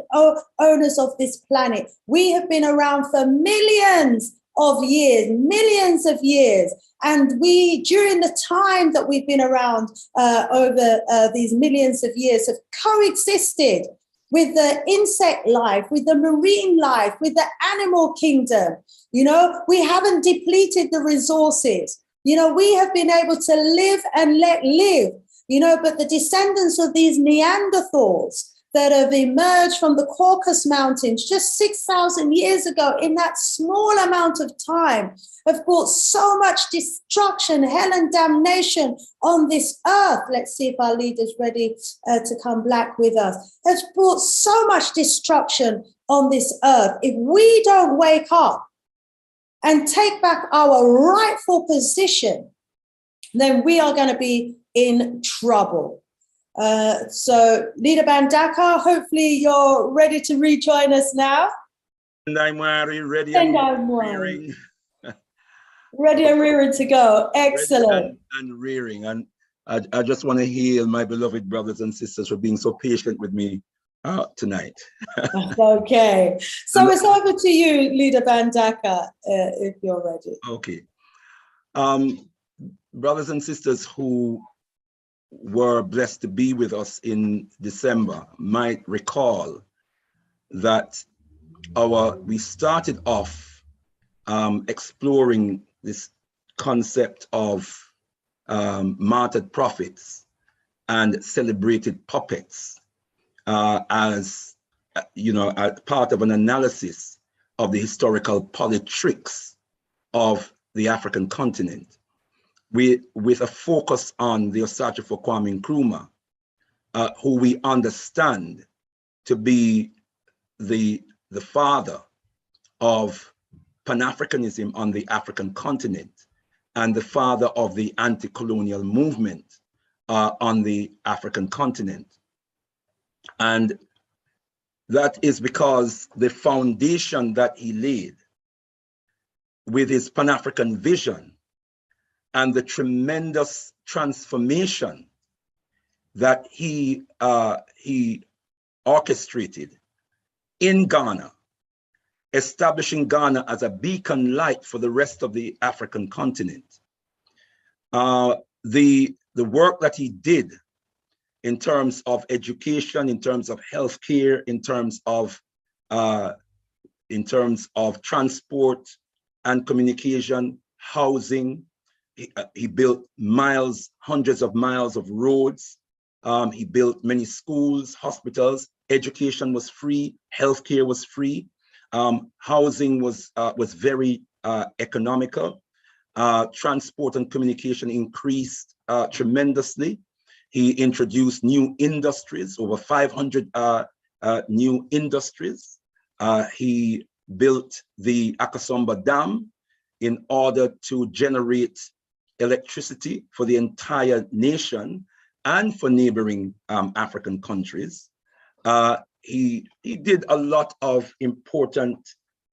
Speaker 1: owners of this planet. We have been around for millions of years. And we, during the time that we've been around over these millions of years, have coexisted with the insect life, with the marine life, with the animal kingdom. You know, we haven't depleted the resources. You know, we have been able to live and let live, you know, but the descendants of these Neanderthals that have emerged from the Caucasus Mountains just 6,000 years ago, in that small amount of time, have brought so much destruction, hell and damnation on this earth. Let's see if our leader's ready to come back with us. Has brought so much destruction on this earth. If we don't wake up and take back our rightful position, then we are going to be in trouble. So, Ldr Mbandaka, hopefully you're ready to rejoin us now.
Speaker 2: And I'm ready
Speaker 1: and rearing. Ready and rearing to go. Excellent.
Speaker 2: And rearing. And I just want to hail my beloved brothers and sisters for being so patient with me tonight.
Speaker 1: Okay. So it's over to you, Ldr Mbandaka, if you're ready.
Speaker 2: Okay. Brothers and sisters who were blessed to be with us in December might recall that we started off exploring this concept of martyred prophets and celebrated puppets as, you know, as part of an analysis of the historical politricks of the African continent, with a focus on the Osage for Kwame Nkrumah, who we understand to be the father of Pan-Africanism on the African continent and the father of the anti-colonial movement on the African continent. And that is because the foundation that he laid with his Pan-African vision and the tremendous transformation that he orchestrated in Ghana, establishing Ghana as a beacon light for the rest of the African continent. The work that he did in terms of education, in terms of healthcare, in terms of transport and communication, housing. He built hundreds of miles of roads. He built many schools, hospitals. Education was free. Healthcare was free. Housing was very economical. Transport and communication increased tremendously. He introduced new industries, over 500 new industries. He built the Akosombo Dam in order to generate electricity for the entire nation and for neighboring African countries. He did a lot of important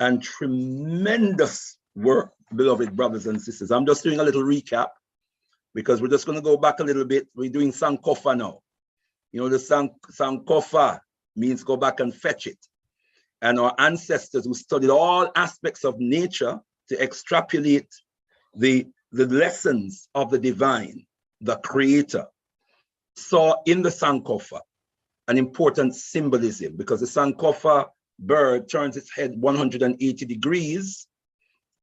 Speaker 2: and tremendous work, beloved brothers and sisters. I'm just doing a little recap because we're just going to go back a little bit. We're doing Sankofa now. You know, the Sankofa means go back and fetch it. And our ancestors who studied all aspects of nature to extrapolate the lessons of the divine, the creator, saw in the Sankofa an important symbolism, because the Sankofa bird turns its head 180 degrees,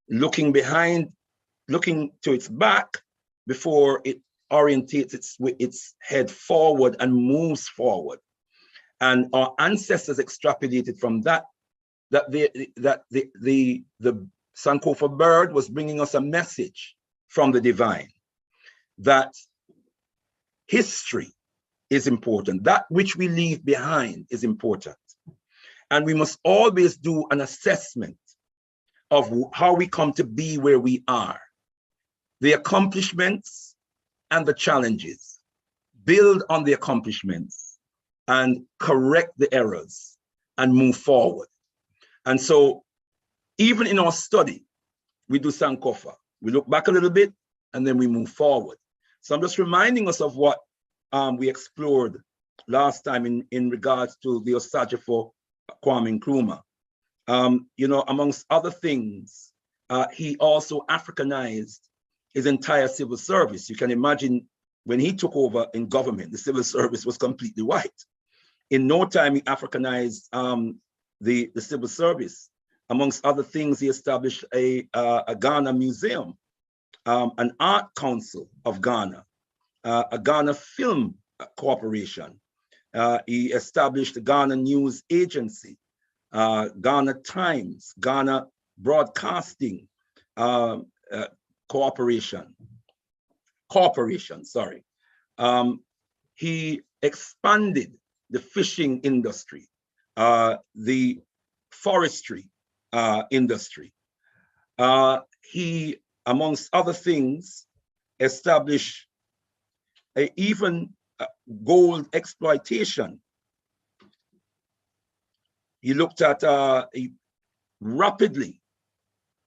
Speaker 2: looking to its back before it orientates its head forward and moves forward. And our ancestors extrapolated from that the Sankofa bird was bringing us a message from the divine, that history is important. That which we leave behind is important. And we must always do an assessment of how we come to be where we are, the accomplishments and the challenges. Build on the accomplishments and correct the errors and move forward. And so even in our study, we do Sankofa. We look back a little bit and then we move forward. So I'm just reminding us of what we explored last time in regards to the Osage for Kwame Nkrumah. You know, amongst other things, he also Africanized his entire civil service. You can imagine when he took over in government, the civil service was completely white. In no time, he Africanized the civil service. Amongst other things, he established a Ghana museum, an art council of Ghana, a Ghana Film Corporation. He established the Ghana News Agency, Ghana Times, Ghana Broadcasting Corporation, sorry. He expanded the fishing industry, the forestry industry. He, amongst other things, established even gold exploitation. He looked at, he rapidly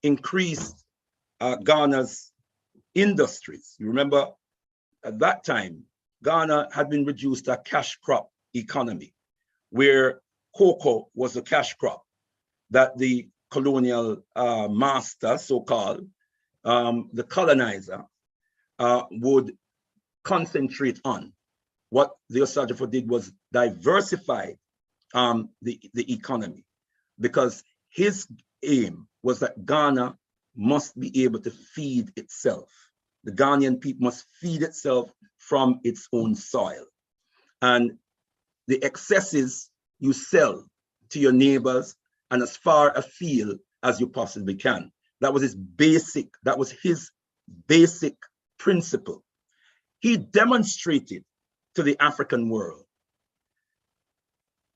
Speaker 2: increased Ghana's industries. You remember at that time, Ghana had been reduced to a cash crop economy, where cocoa was a cash crop that the colonial master, so-called, the colonizer, would concentrate on. What the Osagyefo did was diversify the economy, because his aim was that Ghana must be able to feed itself. The Ghanaian people must feed itself from its own soil. And the excesses you sell to your neighbors and as far afield as you possibly can. That was his basic principle. He demonstrated to the African world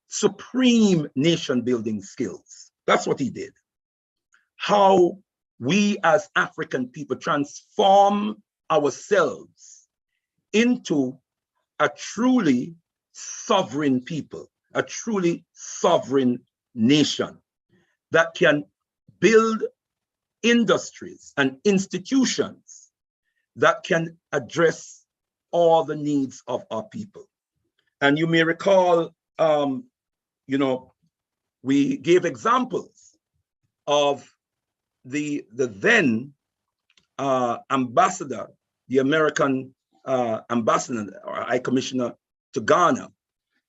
Speaker 2: supreme nation building skills. That's what he did. How we as African people transform ourselves into a truly sovereign people, a truly sovereign nation that can build industries and institutions that can address all the needs of our people. And you may recall, you know, we gave examples of the then ambassador, the American ambassador or High Commissioner to Ghana,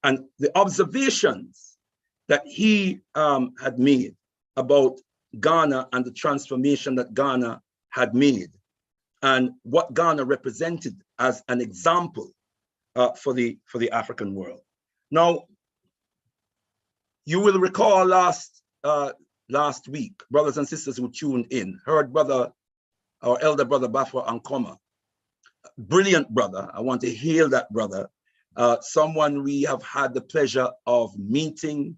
Speaker 2: and the observations that he had made about Ghana and the transformation that Ghana had made, and what Ghana represented as an example for the African world. Now, you will recall last week, brothers and sisters who tuned in, heard our elder brother Bafwa Nkrumah, brilliant brother. I want to hail that brother. Someone we have had the pleasure of meeting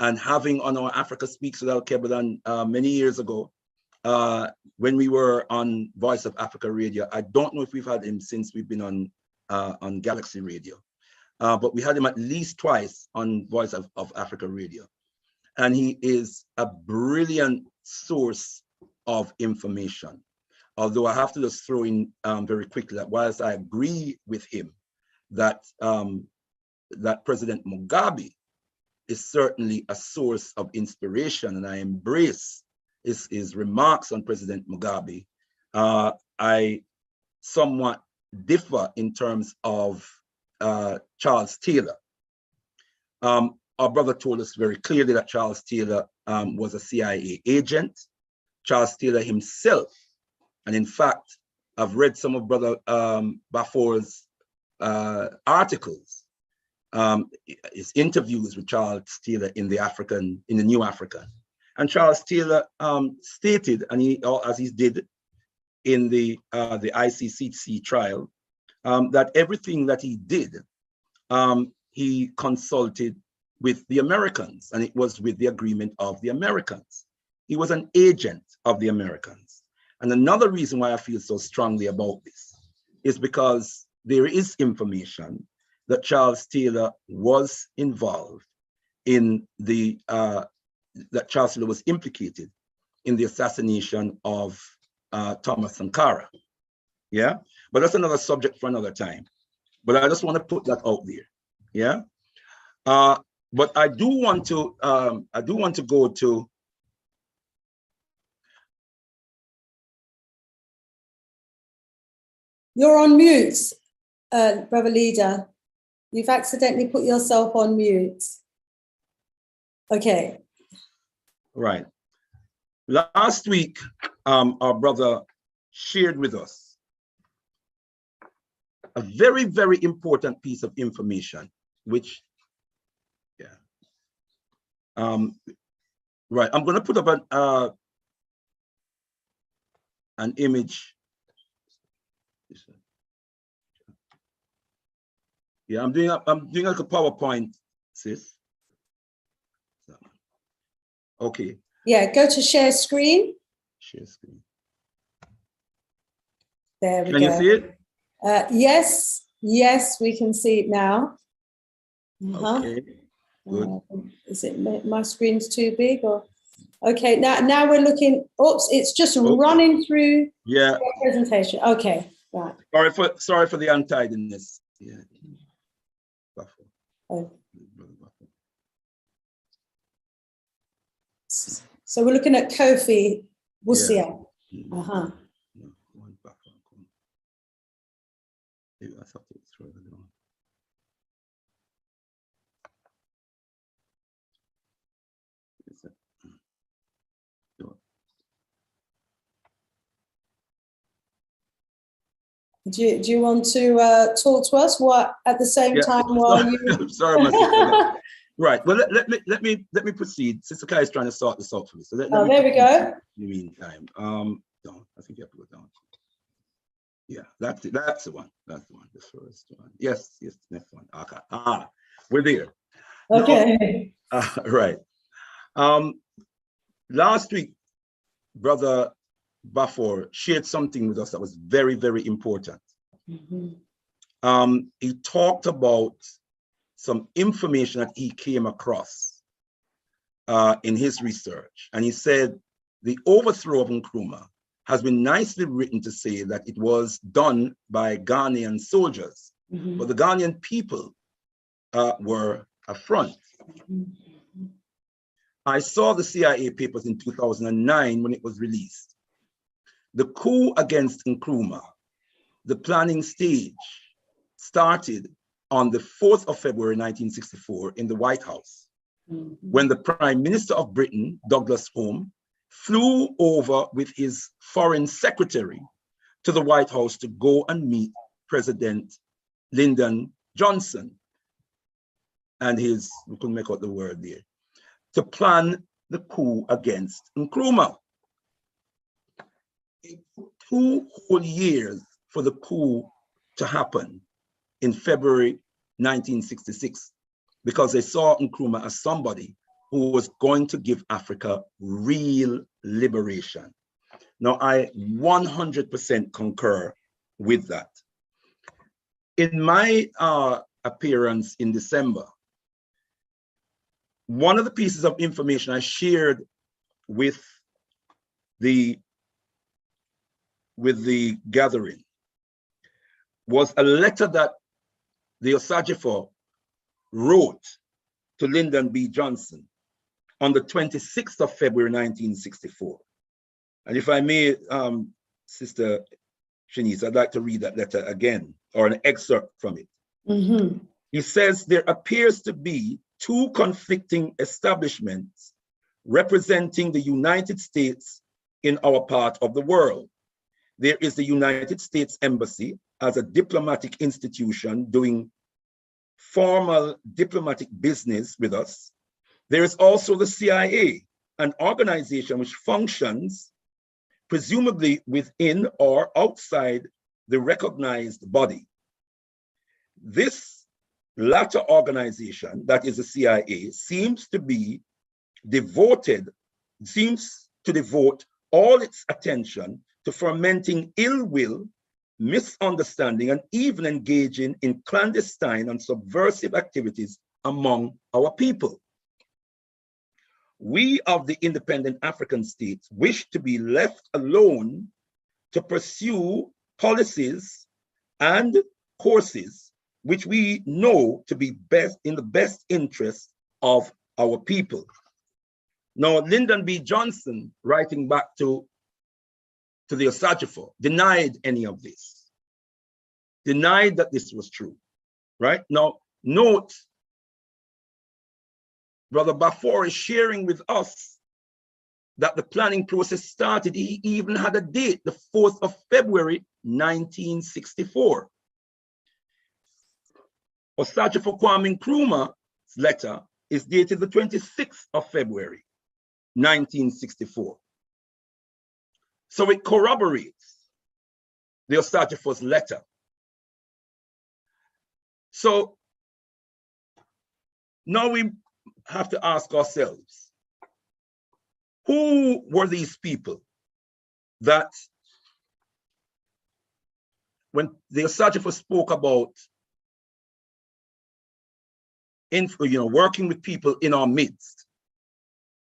Speaker 2: and having on our Africa Speaks Without Kebalan many years ago when we were on Voice of Africa Radio. I don't know if we've had him since we've been on Galaxy Radio, but we had him at least twice on Voice of Africa Radio. And he is a brilliant source of information. Although I have to just throw in very quickly that whilst I agree with him that that President Mugabe is certainly a source of inspiration, and I embrace his remarks on President Mugabe, I somewhat differ in terms of Charles Taylor. Our brother told us very clearly that Charles Taylor was a CIA agent. Charles Taylor himself, and in fact, I've read some of Brother Bafor's articles, his interviews with Charles Taylor in the New African. And Charles Taylor stated, and he, as he did in the ICCC trial, that everything that he did, he consulted with the Americans, and it was with the agreement of the Americans. He was an agent of the Americans. And another reason why I feel so strongly about this is because there is information that Charles Taylor was involved in that Charles Taylor was implicated in the assassination of Thomas Sankara. Yeah, but that's another subject for another time. But I just want to put that out there. Yeah, but I do want to go to.
Speaker 1: You're on mute, Brother Leader. You've accidentally put yourself on mute. Okay.
Speaker 2: Right. Last week, our brother shared with us a very, very important piece of information, which, yeah. Right, I'm going to put up an image. Yeah, I'm doing like a PowerPoint, sis. Okay.
Speaker 1: Yeah, go to share screen.
Speaker 2: Share screen.
Speaker 1: There we go.
Speaker 2: Can you see it?
Speaker 1: Yes, yes, we can see it now.
Speaker 2: Okay, good.
Speaker 1: Is it my screen's too big or? Okay, now we're looking. Oops, it's just running through.
Speaker 2: Yeah.
Speaker 1: The presentation. Okay, right.
Speaker 2: Sorry for the untidiness. Yeah.
Speaker 1: Oh. So we're looking at Kofi Busia. Yeah. Do you want to talk to us at the same time while you?
Speaker 2: Sorry, my sister. Right. Well, let me proceed. Sister Kai is trying to sort this out for me. So let
Speaker 1: there we go.
Speaker 2: In the meantime, down. I think you have to go down. Yeah, that's it. That's the one. That's the one. The first one. Yes. Next one. Okay. We're there.
Speaker 1: Okay.
Speaker 2: No, right. Last week, Brother Bafor shared something with us that was very, very important. He talked about some information that he came across in his research. And he said, the overthrow of Nkrumah has been nicely written to say that it was done by Ghanaian soldiers, but the Ghanaian people were a front. I saw the CIA papers in 2009 when it was released. The coup against Nkrumah, the planning stage, started on the 4th of February 1964 in the White House, when the Prime Minister of Britain, Douglas Home, flew over with his foreign secretary to the White House to go and meet President Lyndon Johnson and his, we couldn't make out the word there, to plan the coup against Nkrumah. It took 2 whole years for the coup to happen in February 1966, because they saw Nkrumah as somebody who was going to give Africa real liberation. Now, I 100% concur with that. In my appearance in December, one of the pieces of information I shared with the gathering was a letter that the Osagyefo wrote to Lyndon B. Johnson on the 26th of February, 1964. And if I may, Sister Shanice, I'd like to read that letter again, or an excerpt from it. He says, there appears to be 2 conflicting establishments representing the United States in our part of the world. There is the United States Embassy as a diplomatic institution doing formal diplomatic business with us. There is also the CIA, an organization which functions presumably within or outside the recognized body. This latter organization, that is the CIA, seems to devote all its attention to fomenting ill will, misunderstanding, and even engaging in clandestine and subversive activities among our people. We of the independent African states wish to be left alone to pursue policies and courses which we know to be best in the best interest of our people. Now, Lyndon B. Johnson, writing back to the Osagyefo, denied any of this, denied that this was true, right? Now, Note, Brother Bafor is sharing with us that the planning process started. He even had a date, the 4th of February, 1964. Osajifo Kwame Nkrumah's letter is dated the 26th of February, 1964. So it corroborates the Osajifo's letter. So now we have to ask ourselves, who were these people that when the Osajifo spoke about working with people in our midst,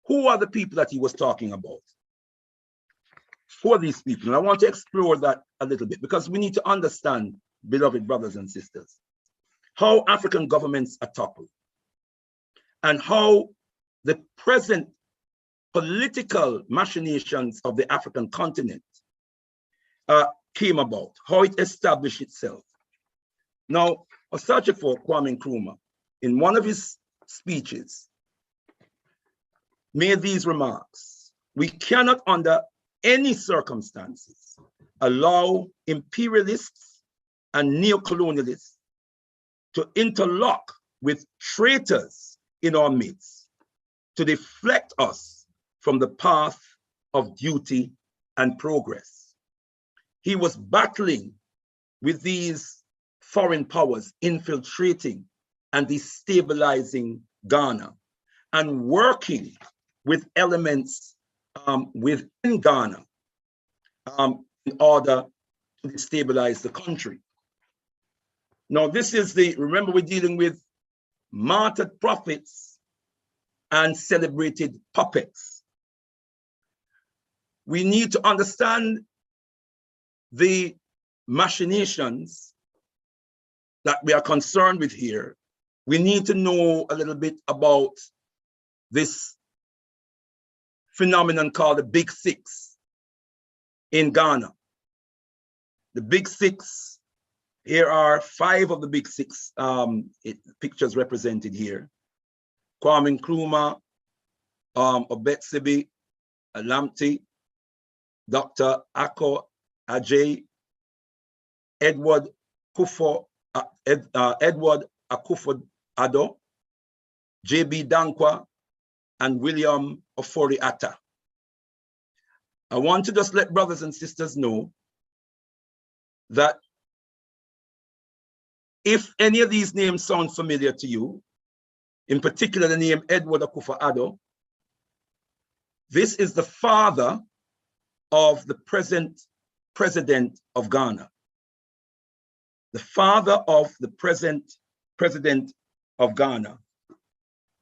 Speaker 2: who are the people that he was talking about? Who are these people? And I want to explore that a little bit because we need to understand, beloved brothers and sisters, how African governments are toppled and how the present political machinations of the African continent came about, how it established itself. Now, Osajifo Kwame Nkrumah, in one of his speeches, made these remarks: we cannot under any circumstances allow imperialists and neocolonialists to interlock with traitors in our midst, to deflect us from the path of duty and progress. He was battling with these foreign powers infiltrating and destabilizing Ghana and working with elements within Ghana in order to destabilize the country. Now, this is remember we're dealing with martyred prophets and celebrated puppets. We need to understand the machinations that we are concerned with here. We need to know a little bit about this phenomenon called the Big Six in Ghana. The Big Six, here are 5 of the Big Six pictures represented here. Kwame Nkrumah, Obetsebi, Alamti, Dr. Ako Ajay, Edward Akufo-Addo, J.B. Dankwa, and William Ofori-Atta. I want to just let brothers and sisters know that if any of these names sound familiar to you, in particular the name Edward Akufo-Addo, this is the father of the present president of Ghana. The father of the present president of Ghana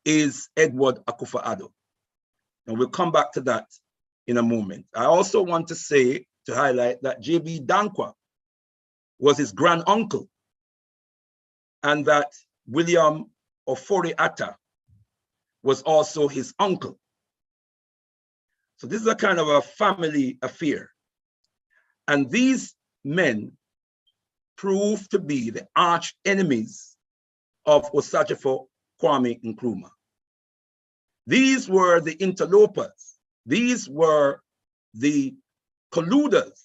Speaker 2: is Edward Akufo-Addo. And we'll come back to that in a moment. I also want to highlight that J.B. Dankwa was his granduncle, and that William Ofori-Atta was also his uncle. So this is a kind of a family affair. And these men proved to be the arch enemies of Osajifo Kwame Nkrumah. These were the interlopers. These were the colluders.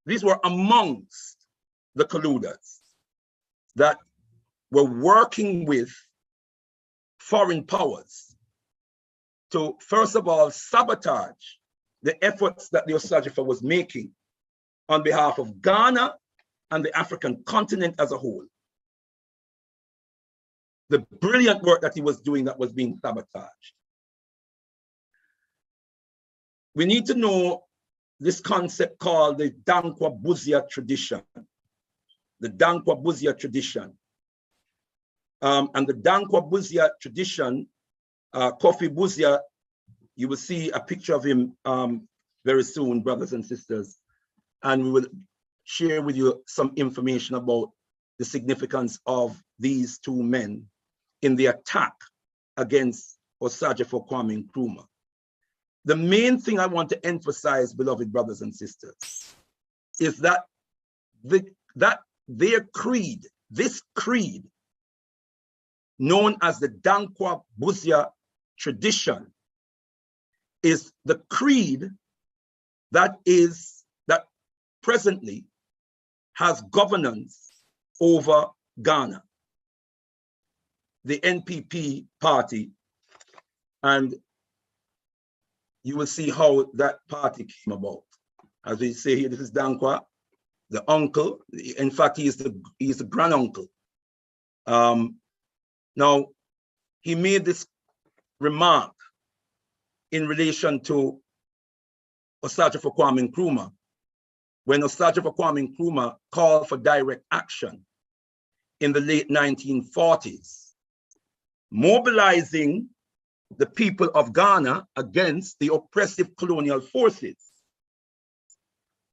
Speaker 2: These were amongst the colluders that were working with foreign powers to, first of all, sabotage the efforts that the Osajifo was making on behalf of Ghana and the African continent as a whole. The brilliant work that he was doing that was being sabotaged. We need to know this concept called the Dankwa Buzia tradition. The Dankwa Buzia tradition. And the Dankwa Buzia tradition, Kofi Buzia, you will see a picture of him very soon, brothers and sisters. And we will share with you some information about the significance of these two men in the attack against Osajifo Kwame Nkrumah. The main thing I want to emphasize, beloved brothers and sisters, is that their creed, this creed, known as the Dankwa Buzia tradition, is the creed that presently has governance over Ghana, the NPP party, and you will see how that party came about. As we say here, this is Dankwa, the uncle. In fact, he is the granduncle. Now, he made this remark in relation to Osagyefo Kwame Nkrumah, when Osagyefo Kwame Nkrumah called for direct action in the late 1940s, mobilizing the people of Ghana against the oppressive colonial forces.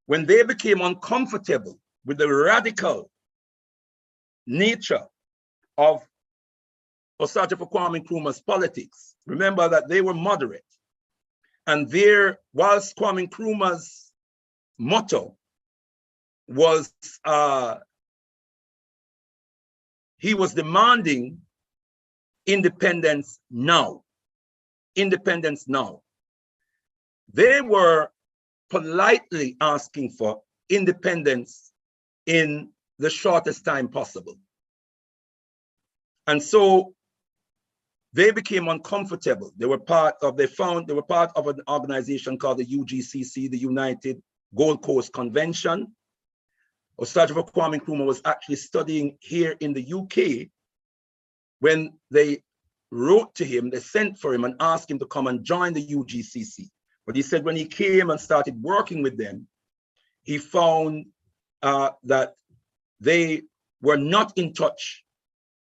Speaker 2: When they became uncomfortable with the radical nature of Osagyefo Kwame Nkrumah's politics, remember that they were moderate. And whilst Kwame Nkrumah's motto was, he was demanding independence now. Independence now. They were politely asking for independence in the shortest time possible. And so they became uncomfortable. They were part of an organization called the UGCC, the United Gold Coast Convention. Osagyefo Kwame Nkrumah was actually studying here in the UK when they wrote to him, they sent for him and asked him to come and join the UGCC. But he said when he came and started working with them, he found that they were not in touch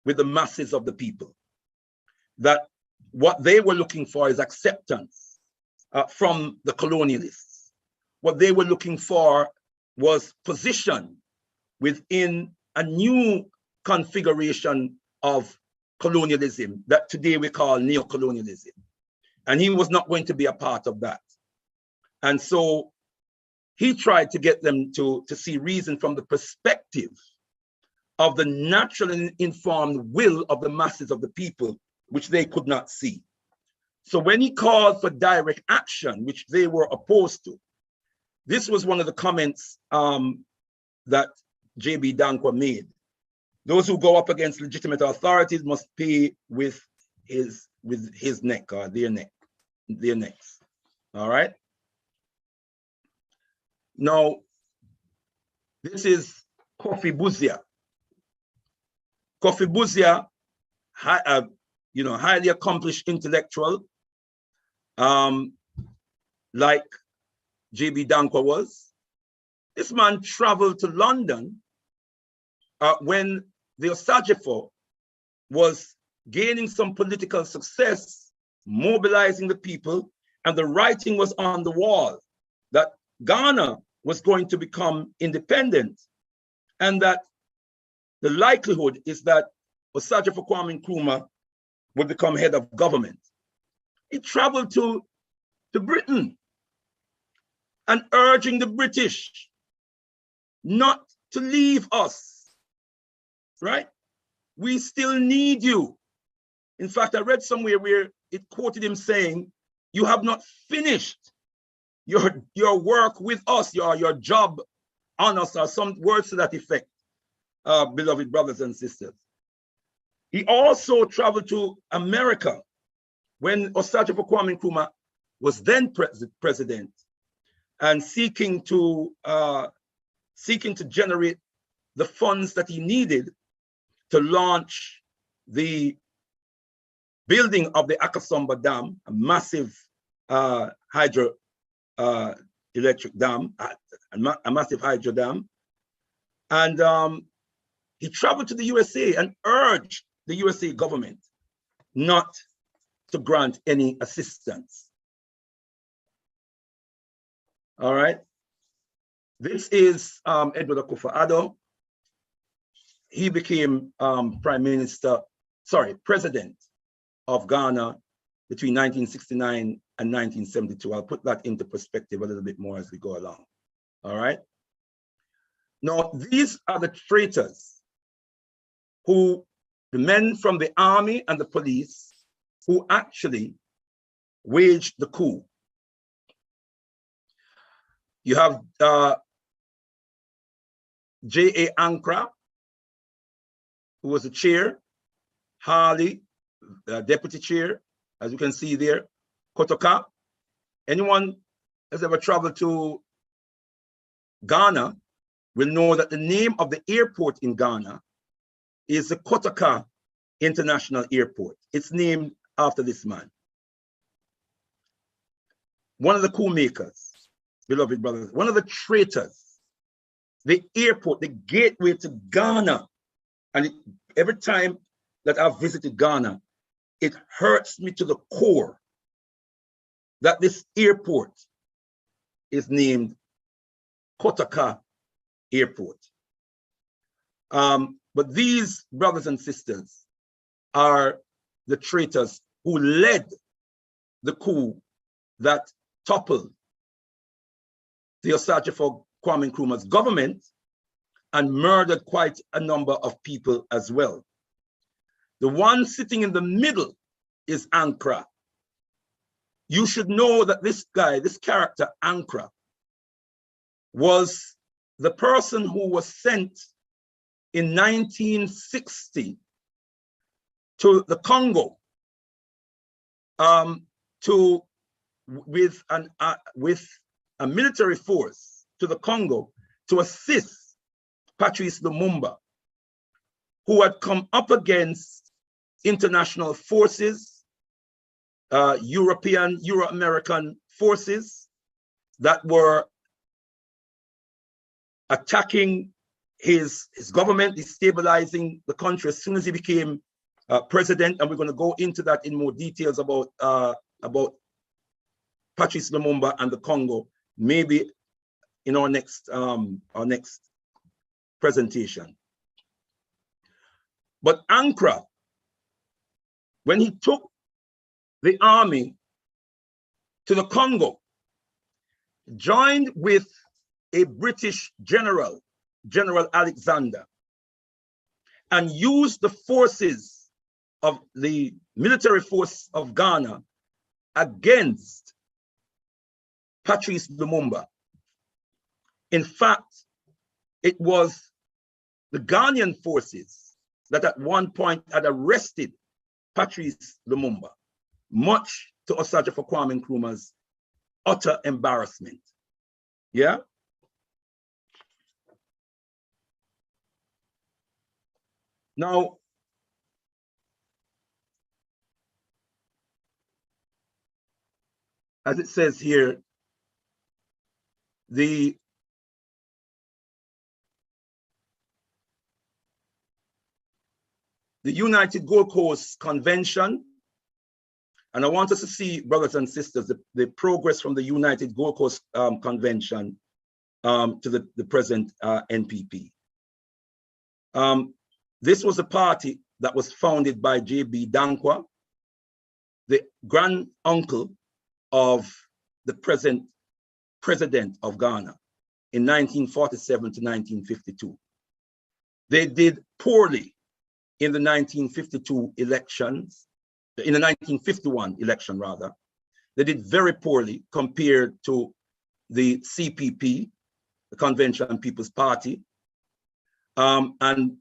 Speaker 2: with the masses of the people. That what they were looking for is acceptance from the colonialists. What they were looking for was position within a new configuration of colonialism that today we call neocolonialism. And he was not going to be a part of that. And so he tried to get them to see reason from the perspective of the naturally informed will of the masses of the people, which they could not see. So when he called for direct action, which they were opposed to, this was one of the comments that J.B. Dankwa made. Those who go up against legitimate authorities must pay with his neck or their necks. All right. Now, this is Kofi Buzia. Kofi Buzia, highly accomplished intellectual, like J.B. Dankwa was. This man traveled to London when the Osagyefo was gaining some political success, mobilizing the people, and the writing was on the wall that Ghana was going to become independent, and that the likelihood is that Osagyefo Kwame Nkrumah would become head of government. He traveled to Britain and urging the British not to leave us, right? We still need you. In fact, I read somewhere where it quoted him saying, you have not finished your work with us, your job on us, or some words to that effect, beloved brothers and sisters. He also traveled to America when Osagyefo Kwame Nkrumah was then president, and seeking to generate the funds that he needed to launch the building of the Akosombo Dam, a massive hydroelectric dam, a massive hydro dam. And he traveled to the USA and urged the USA government not to grant any assistance. All right. This is Edward Akufo-Addo. He became president of Ghana between 1969 and 1972. I'll put that into perspective a little bit more as we go along. All right. Now, these are the traitors who the men from the army and the police who actually waged the coup. You have J.A. Ankra, who was the chair, Harley, deputy chair, as you can see there, Kotoka. Anyone has ever traveled to Ghana will know that the name of the airport in Ghana is the Kotoka International Airport. It's named after this man. One of the coup makers, beloved brothers, one of the traitors, the airport, the gateway to Ghana. And every time that I've visited Ghana, it hurts me to the core that this airport is named Kotoka Airport. But these brothers and sisters are the traitors who led the coup that toppled the Osachifo Kwame Nkrumah's government and murdered quite a number of people as well. The one sitting in the middle is Ankra. You should know that this guy, this character, Ankra, was the person who was sent in 1960 to the Congo with a military force to the Congo to assist Patrice Lumumba, who had come up against international forces, Euro-American forces that were attacking his government, destabilizing the country as soon as he became president. And we're going to go into that in more details about Patrice Lumumba and the Congo, maybe in our next presentation. But Ankra, when he took the army to the Congo, joined with a British general, General Alexander, and used the forces of the military force of Ghana against Patrice Lumumba. In fact, it was the Ghanaian forces that at one point had arrested Patrice Lumumba, much to Osachifo Kwame Nkrumah's utter embarrassment. Yeah? Now, as it says here, the United Gold Coast Convention, and I want us to see, brothers and sisters, the progress from the United Gold Coast Convention to the present NPP. This was a party that was founded by J.B. Dankwa, the grand uncle of the present president of Ghana in 1947 to 1952. They did poorly in the 1952 elections, in the 1951 election rather. They did very poorly compared to the CPP, the Convention People's Party, and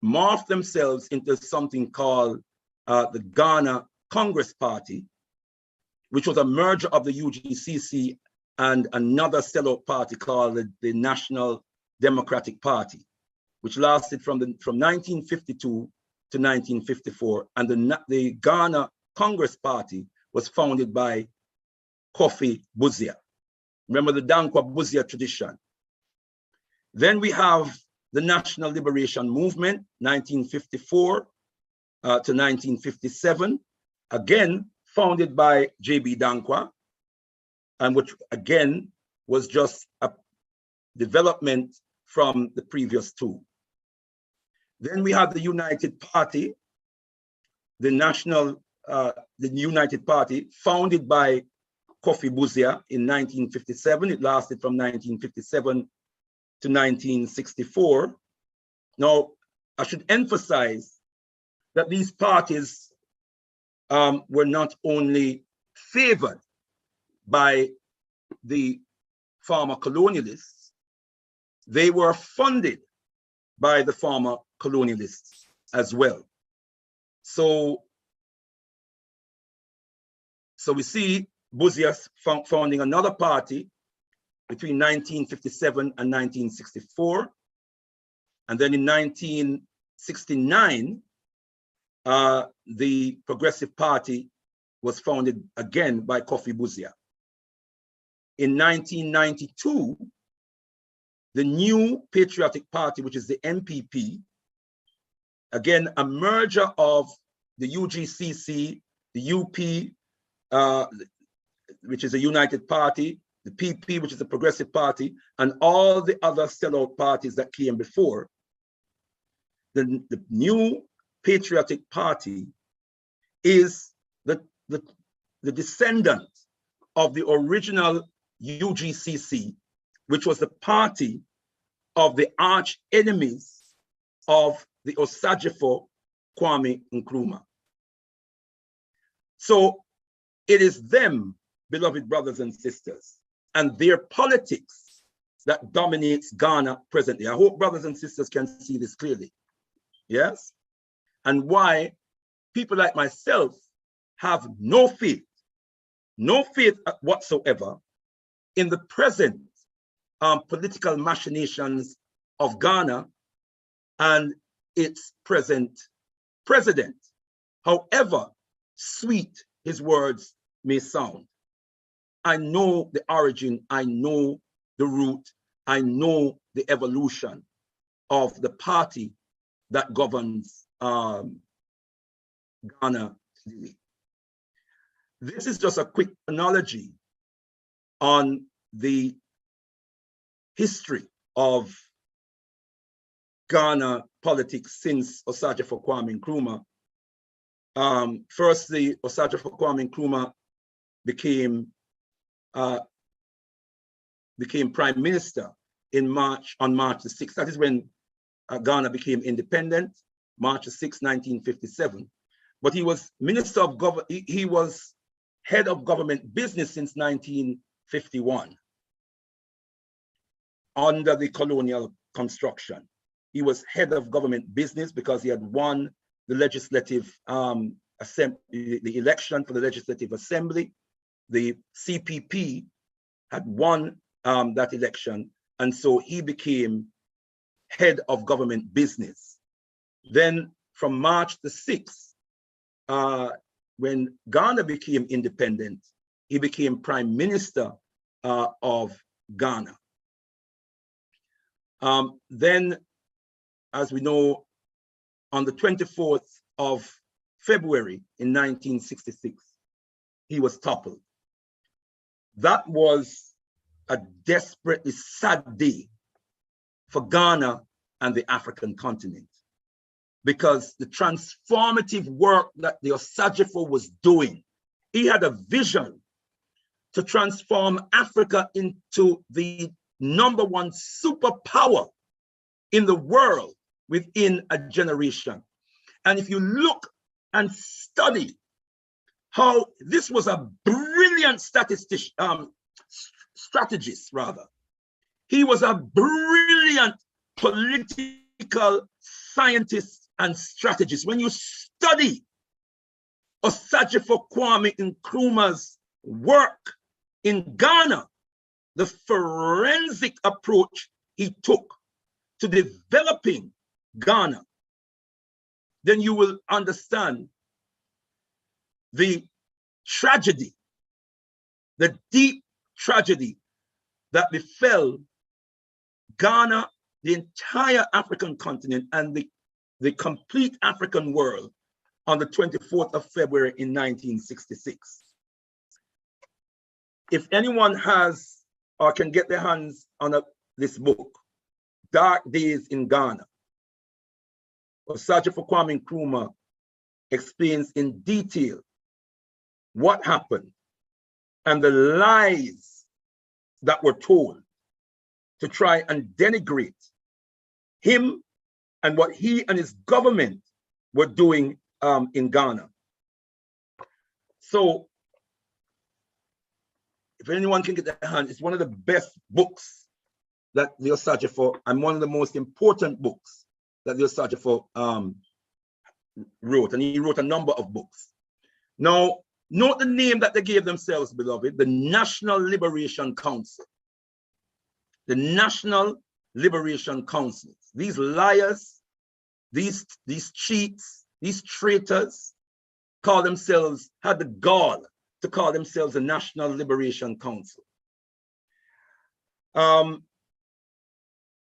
Speaker 2: morphed themselves into something called the Ghana Congress Party, which was a merger of the UGCC and another sellout party called the National Democratic Party, which lasted from 1952 to 1954. And the Ghana Congress Party was founded by Kofi Busia. Remember the Dankwa Busia tradition. Then we have the National Liberation Movement, 1954 to 1957, again founded by J.B. Dankwa, and which again was just a development from the previous two. Then we have the United Party, the United Party, founded by Kofi Busia in 1957. It lasted from 1957 to 1964. Now, I should emphasize that these parties were not only favored by the former colonialists, they were funded by the former colonialists as well. So we see Busia founding another party between 1957 and 1964. And then in 1969, the Progressive Party was founded again by Kofi Busia. In 1992, the new Patriotic Party, which is the MPP, again, a merger of the UGCC, the UP, which is a United Party, the PP, which is a Progressive Party, and all the other sellout parties that came before. The new Patriotic Party is the descendant of the original UGCC, which was the party of the arch enemies of the Osajifo Kwame Nkrumah. So it is them, beloved brothers and sisters, and their politics that dominates Ghana presently. I hope brothers and sisters can see this clearly. Yes? And why people like myself have no faith whatsoever in the present political machinations of Ghana and its present president, however sweet his words may sound. I know the origin, I know the root, I know the evolution of the party that governs Ghana today. This is just a quick chronology on the history of Ghana politics since Osajifo Kwame Nkrumah. Firstly, Osajifo Kwame Nkrumah became prime minister on March the 6th. That is when Ghana became independent, March the 6th, 1957. But he was minister of government. He was head of government business since 1951 under the colonial construction. He was head of government business because he had won the legislative the election for the Legislative Assembly. The CPP had won that election, and so he became head of government business. Then from March the 6th, when Ghana became independent, he became prime minister of Ghana. Then, as we know, on the 24th of February in 1966, he was toppled. That was a desperately sad day for Ghana and the African continent, because the transformative work that the Osajifo was doing, he had a vision to transform Africa into the #1 superpower in the world within a generation. And if you look and study how this was a brilliant strategist, he was a brilliant political scientist and strategist. When you study Osajifo Kwame Nkrumah's work in Ghana, the forensic approach he took to developing Ghana, then you will understand the tragedy, the deep tragedy that befell Ghana, the entire African continent, and the complete African world on the 24th of February in 1966. If anyone has or can get their hands on this book, Dark Days in Ghana, Osajifo Kwame Nkrumah explains in detail what happened and the lies that were told to try and denigrate him and what he and his government were doing in Ghana. So if anyone can get their hand, it's one of the best books that the Osagefo, and one of the most important books that the Osagefo wrote, and he wrote a number of books. Now, note the name that they gave themselves, beloved, the National Liberation Council. The National Liberation Council. These liars, these cheats, these traitors call themselves, had the gall to call themselves the National Liberation Council.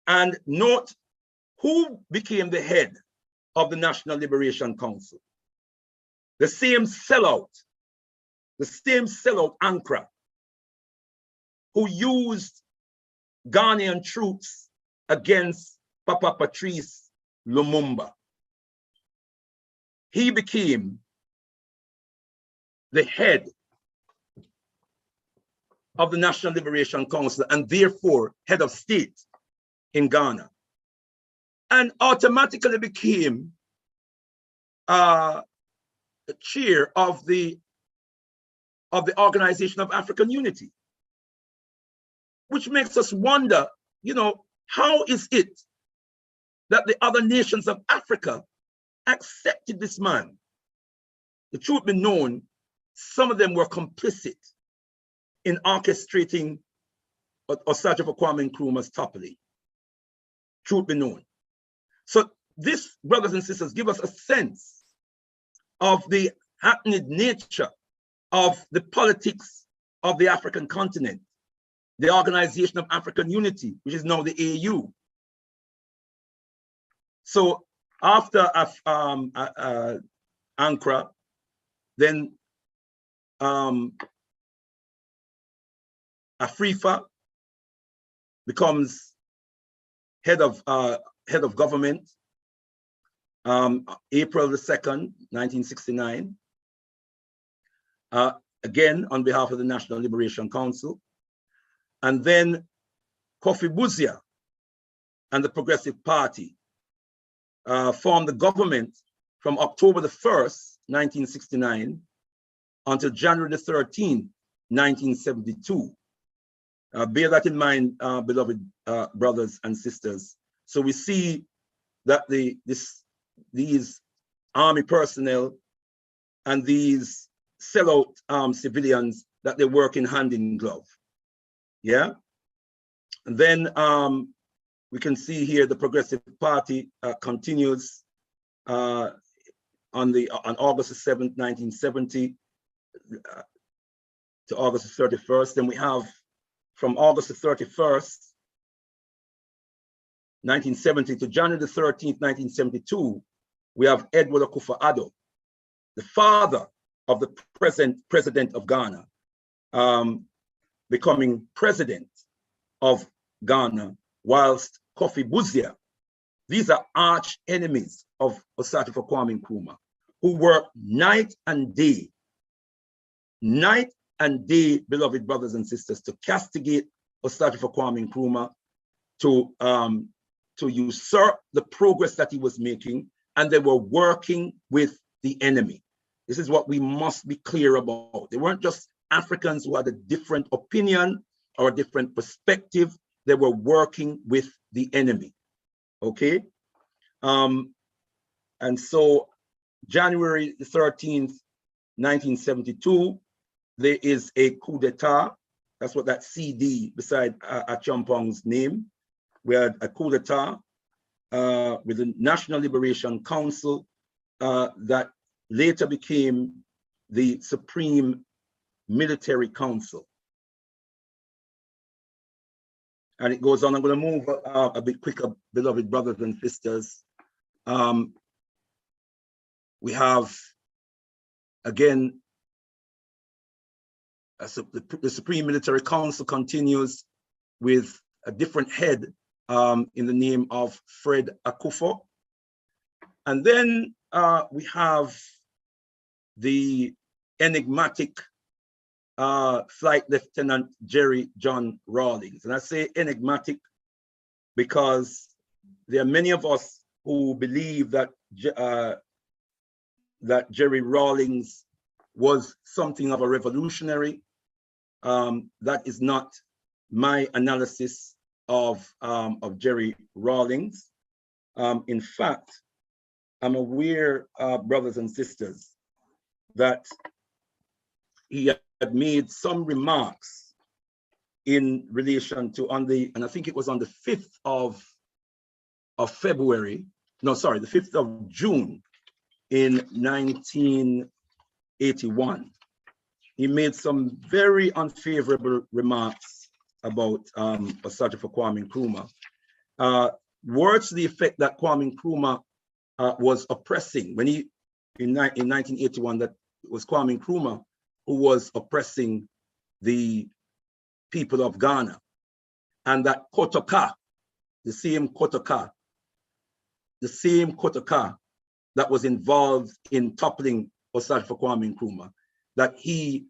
Speaker 2: And note who became the head of the National Liberation Council. The same sellout Nkrumah, who used Ghanaian troops against Papa Patrice Lumumba. He became the head of the National Liberation Council and therefore head of state in Ghana, and automatically became the chair of the Organization of African Unity, which makes us wonder, you know, how is it that the other nations of Africa accepted this man? The truth be known, some of them were complicit in orchestrating Osagefo Kwame Nkrumah's toppling. Truth be known. So this, brothers and sisters, give us a sense of the hackneyed nature of the politics of the African continent, the Organization of African Unity, which is now the AU. So after Nkrumah, then Afrika becomes head of government, April the 2nd, 1969. Again, on behalf of the National Liberation Council. And then Kofi Busia and the Progressive Party formed the government from October the 1st, 1969, until January the 13th, 1972. Bear that in mind, beloved brothers and sisters. So we see that these army personnel and these sellout civilians, that they work in hand in glove. Yeah. And then we can see here the Progressive Party continues on August the 7th, 1970 to August the 31st. Then we have from August the 31st, 1970 to January the 13th, 1972, we have Edward Akufo-Addo, the father of the present president of Ghana, becoming president of Ghana, whilst Kofi Busia, these are arch enemies of Osagefo Kwame Nkrumah, who work night and day, beloved brothers and sisters, to castigate Osagefo Kwame Nkrumah, to usurp the progress that he was making, and they were working with the enemy. This is what we must be clear about. They weren't just Africans who had a different opinion or a different perspective. They were working with the enemy, okay? And so January the 13th, 1972, there is a coup d'etat. That's what that CD beside Achampong's name. We had a coup d'etat with the National Liberation Council that later became the Supreme Military Council. And it goes on. I'm going to move a bit quicker, beloved brothers and sisters. We have, again, the Supreme Military Council continues with a different head in the name of Fred Akufo. And then we have the enigmatic Flight Lieutenant Jerry John Rawlings. And I say enigmatic because there are many of us who believe that that Jerry Rawlings was something of a revolutionary. That is not my analysis of Jerry Rawlings. In fact, I'm aware, brothers and sisters, that he had made some remarks in relation to and I think it was on the 5th of February, no, sorry, the 5th of June in 1981. He made some very unfavorable remarks about Osagyefo Kwame Nkrumah. Words to the effect that Kwame Nkrumah was oppressing, when he, in 1981, that it was Kwame Nkrumah who was oppressing the people of Ghana, and that Kotoka, the same Kotoka that was involved in toppling Osagyefo Kwame Nkrumah, that he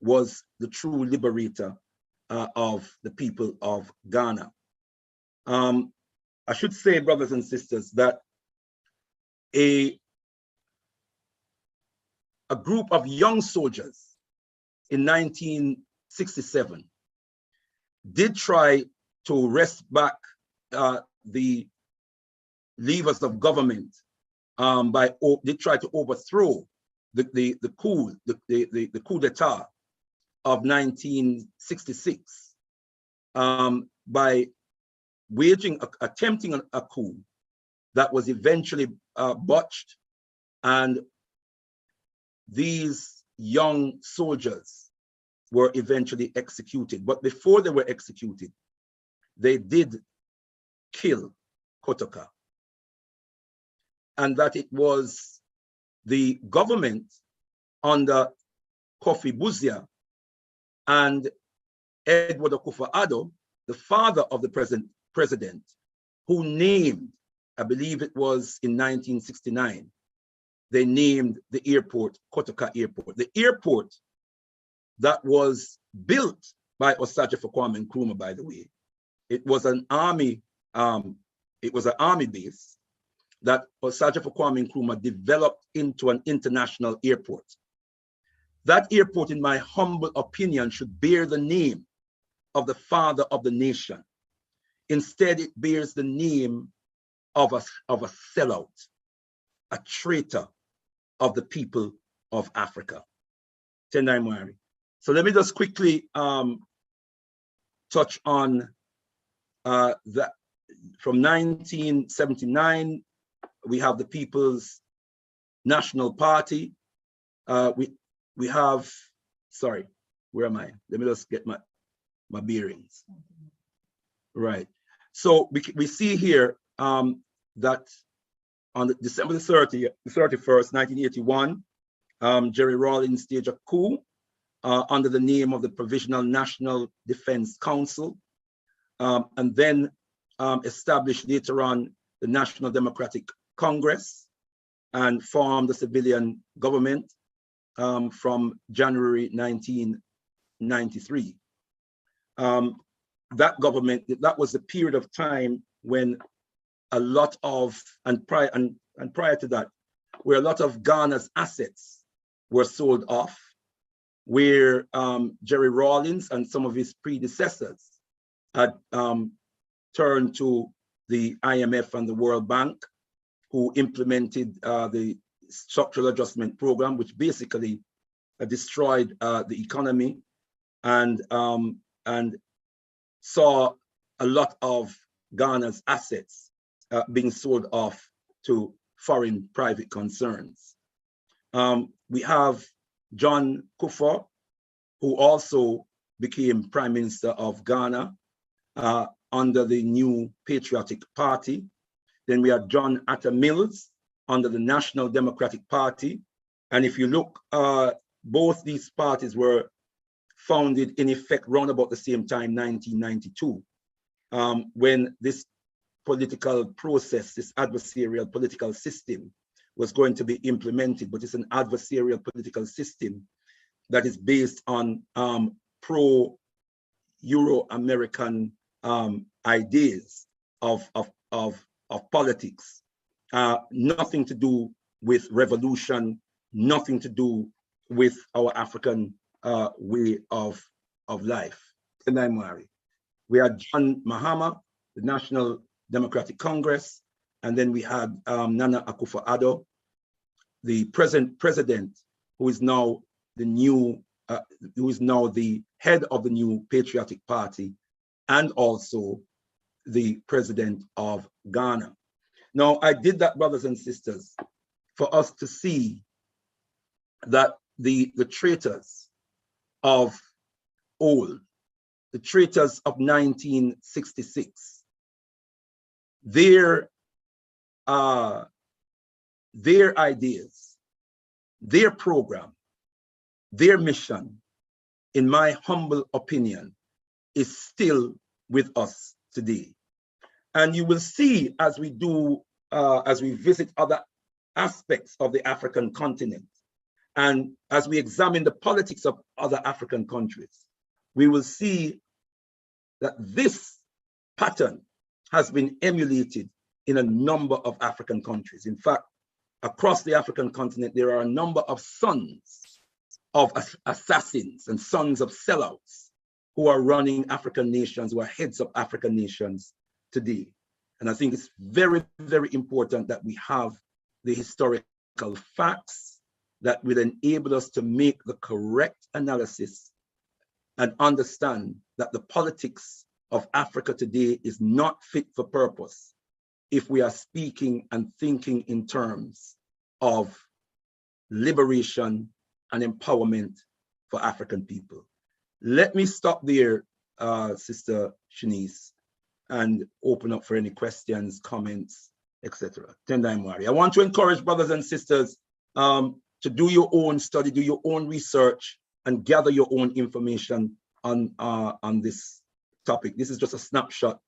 Speaker 2: was the true liberator of the people of Ghana. I should say, brothers and sisters, that a group of young soldiers in 1967 did try to wrest back the levers of government did try to overthrow the coup d'etat of 1966 by attempting a coup that was eventually botched, and these young soldiers were eventually executed. But before they were executed, they did kill Kotoka, and that it was the government under Kofi Buzia and Edward Akufo-Addo, the father of the present president, who named, I believe it was in 1969, they named the airport Kotoka Airport. The airport that was built by Osagyefo Kwame Nkrumah, by the way. It was an army base that Osagyefo Kwame Nkrumah developed into an international airport. That airport, in my humble opinion, should bear the name of the father of the nation. Instead, it bears the name of a sellout, a traitor of the people of Africa. Tendai Mwari. So let me just quickly touch on that. From 1979, we have the People's National Party. We have, sorry, where am I? Let me just get my bearings. Right. So we see here that on December the 31st, 1981, Jerry Rawlings staged a coup under the name of the Provisional National Defense Council, and then established later on the National Democratic Congress and formed the civilian government from January 1993. That government, that was the period of time when a lot of, and prior to that, where a lot of Ghana's assets were sold off, where Jerry Rawlings and some of his predecessors had turned to the IMF and the World Bank, who implemented the structural adjustment program, which basically destroyed the economy and saw a lot of Ghana's assets being sold off to foreign private concerns. We have John Kufuor, who also became Prime Minister of Ghana under the new Patriotic Party. Then we have John Atta Mills under the National Democratic Party. And if you look, both these parties were founded in effect round about the same time, 1992, when this political process, this adversarial political system was going to be implemented, but it's an adversarial political system that is based on pro-Euro-American ideas of politics, nothing to do with revolution, nothing to do with our African way of life. We had John Mahama, the National Democratic Congress, and then we had Nana Akufo-Addo, the present president, who is now the head of the new Patriotic Party, and also the president of Ghana. Now, I did that, brothers and sisters, for us to see that the traitors of old, the traitors of 1966, their ideas, their program, their mission, in my humble opinion, is still with us today. And you will see as we do, as we visit other aspects of the African continent, and as we examine the politics of other African countries, we will see that this pattern has been emulated in a number of African countries. In fact, across the African continent, there are a number of sons of assassins and sons of sellouts who are running African nations, who are heads of African nations today. And I think it's very, very important that we have the historical facts that will enable us to make the correct analysis and understand that the politics of Africa today is not fit for purpose if we are speaking and thinking in terms of liberation and empowerment for African people. Let me stop there, Sister Shanice, and open up for any questions, comments, etc. Tendai Mwari. I want to encourage brothers and sisters to do your own study, do your own research, and gather your own information on this topic. This is just a snapshot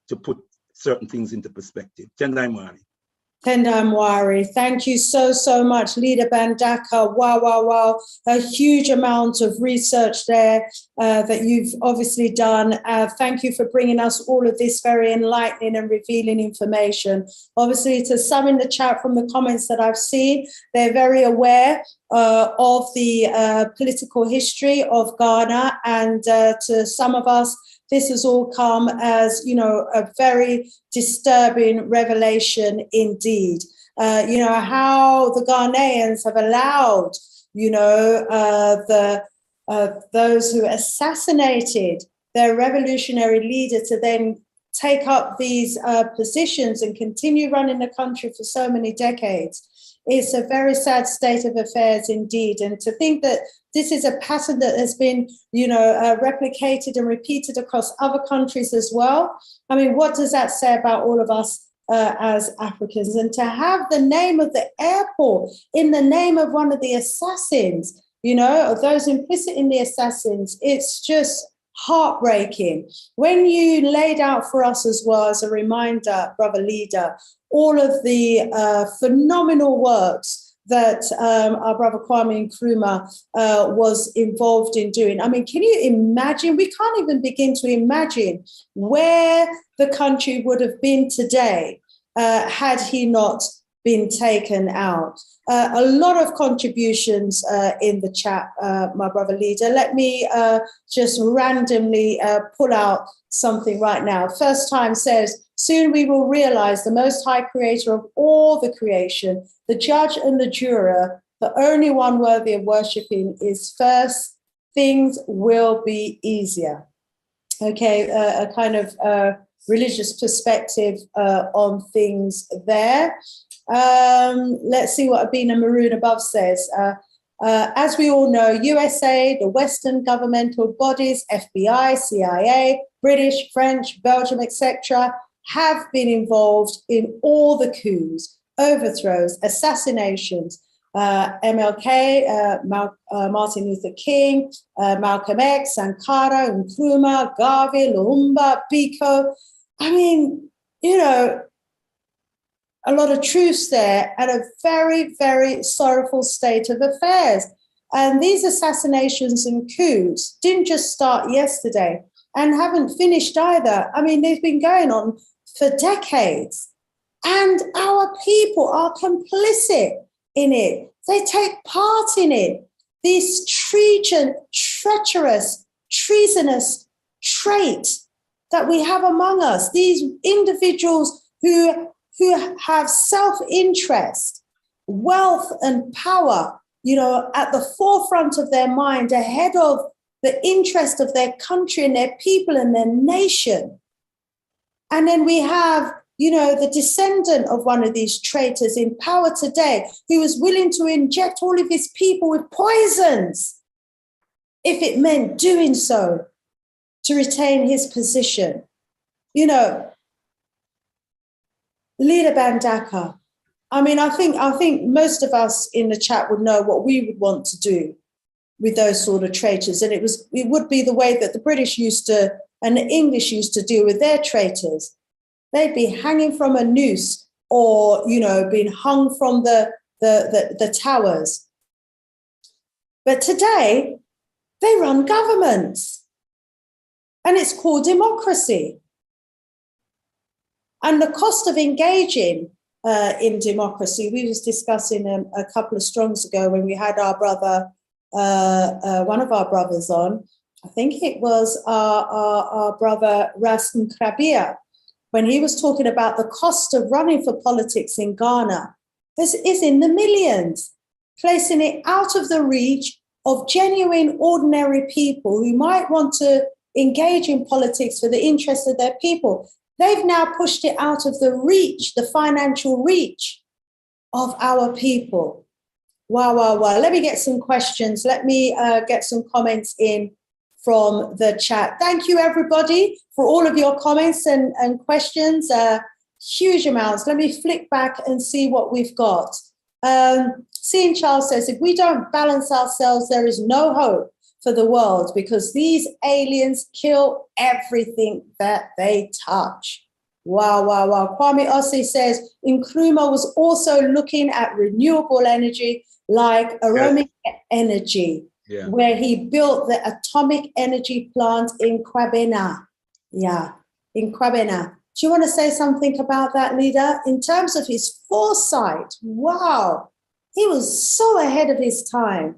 Speaker 2: to put certain things into perspective. Tendai Mwari.
Speaker 1: Tendai Mwari, thank you so, so much. Ldr Mbandaka, wow, wow, wow. A huge amount of research there that you've obviously done. Thank you for bringing us all of this very enlightening and revealing information. Obviously, to some in the chat from the comments that I've seen, they're very aware of the political history of Ghana, and to some of us, this has all come as, you know, a very disturbing revelation indeed. You know, how the Ghanaians have allowed, you know, those who assassinated their revolutionary leader to then take up these positions and continue running the country for so many decades. It's a very sad state of affairs indeed. And to think that this is a pattern that has been, you know, replicated and repeated across other countries as well. I mean, what does that say about all of us as Africans? And to have the name of the airport in the name of one of the assassins, you know, of those implicit in the assassins, it's just heartbreaking. When you laid out for us as well as a reminder, Brother Leader, all of the phenomenal works that our brother Kwame Nkrumah was involved in doing. I mean, can you imagine? We can't even begin to imagine where the country would have been today had he not been taken out. A lot of contributions in the chat, my brother Leader. Let me just randomly pull out something right now. First Time says, soon we will realize the Most High Creator of all the creation, the judge and the juror, the only one worthy of worshiping is first. Things will be easier. Okay, a kind of religious perspective on things there. Let's see what Abina Maroon above says. As we all know, USA, the Western governmental bodies, FBI, CIA, British, French, Belgium, etc., have been involved in all the coups, overthrows, assassinations, MLK, Martin Luther King, Malcolm X, Sankara, Nkrumah, Garvey, Lumumba, Biko. I mean, you know, a lot of truths there, and a very, very sorrowful state of affairs. And these assassinations and coups didn't just start yesterday and haven't finished either. I mean, they've been going on for decades. And our people are complicit in it. They take part in it. These treacherous, treasonous traits that we have among us, these individuals who have self-interest, wealth and power, at the forefront of their mind, ahead of the interest of their country and their people and their nation. And then we have, the descendant of one of these traitors in power today, who was willing to inject all of his people with poisons, if it meant doing so to retain his position. Ldr Mbandaka. I mean, I think most of us in the chat would know what we would want to do with those sort of traitors. And it would be the way that the British used to and the English used to deal with their traitors. They'd be hanging from a noose or, being hung from the towers. But today, they run governments. And it's called democracy. And the cost of engaging in democracy, we was discussing a couple of strongs ago when we had our brother, one of our brothers on. I think it was our brother Ras Nkrabia, when he was talking about the cost of running for politics in Ghana. This is in the millions, placing it out of the reach of genuine, ordinary people who might want to engage in politics for the interest of their people. They've now pushed it out of the reach, the financial reach of our people. Wow, wow, wow. Let me get some questions. Let me get some comments in from the chat. Thank you, everybody, for all of your comments and questions. Huge amounts. Let me flick back and see what we've got. Seeing Charles says, if we don't balance ourselves, there is no hope for the world because these aliens kill everything that they touch. Wow, wow, wow. Kwame Osei says, Nkrumah was also looking at renewable energy like aromatic energy, where he built the atomic energy plant in Kwabena. Yeah, in Kwabena. Do you want to say something about that, leader? In terms of his foresight, wow, he was so ahead of his time.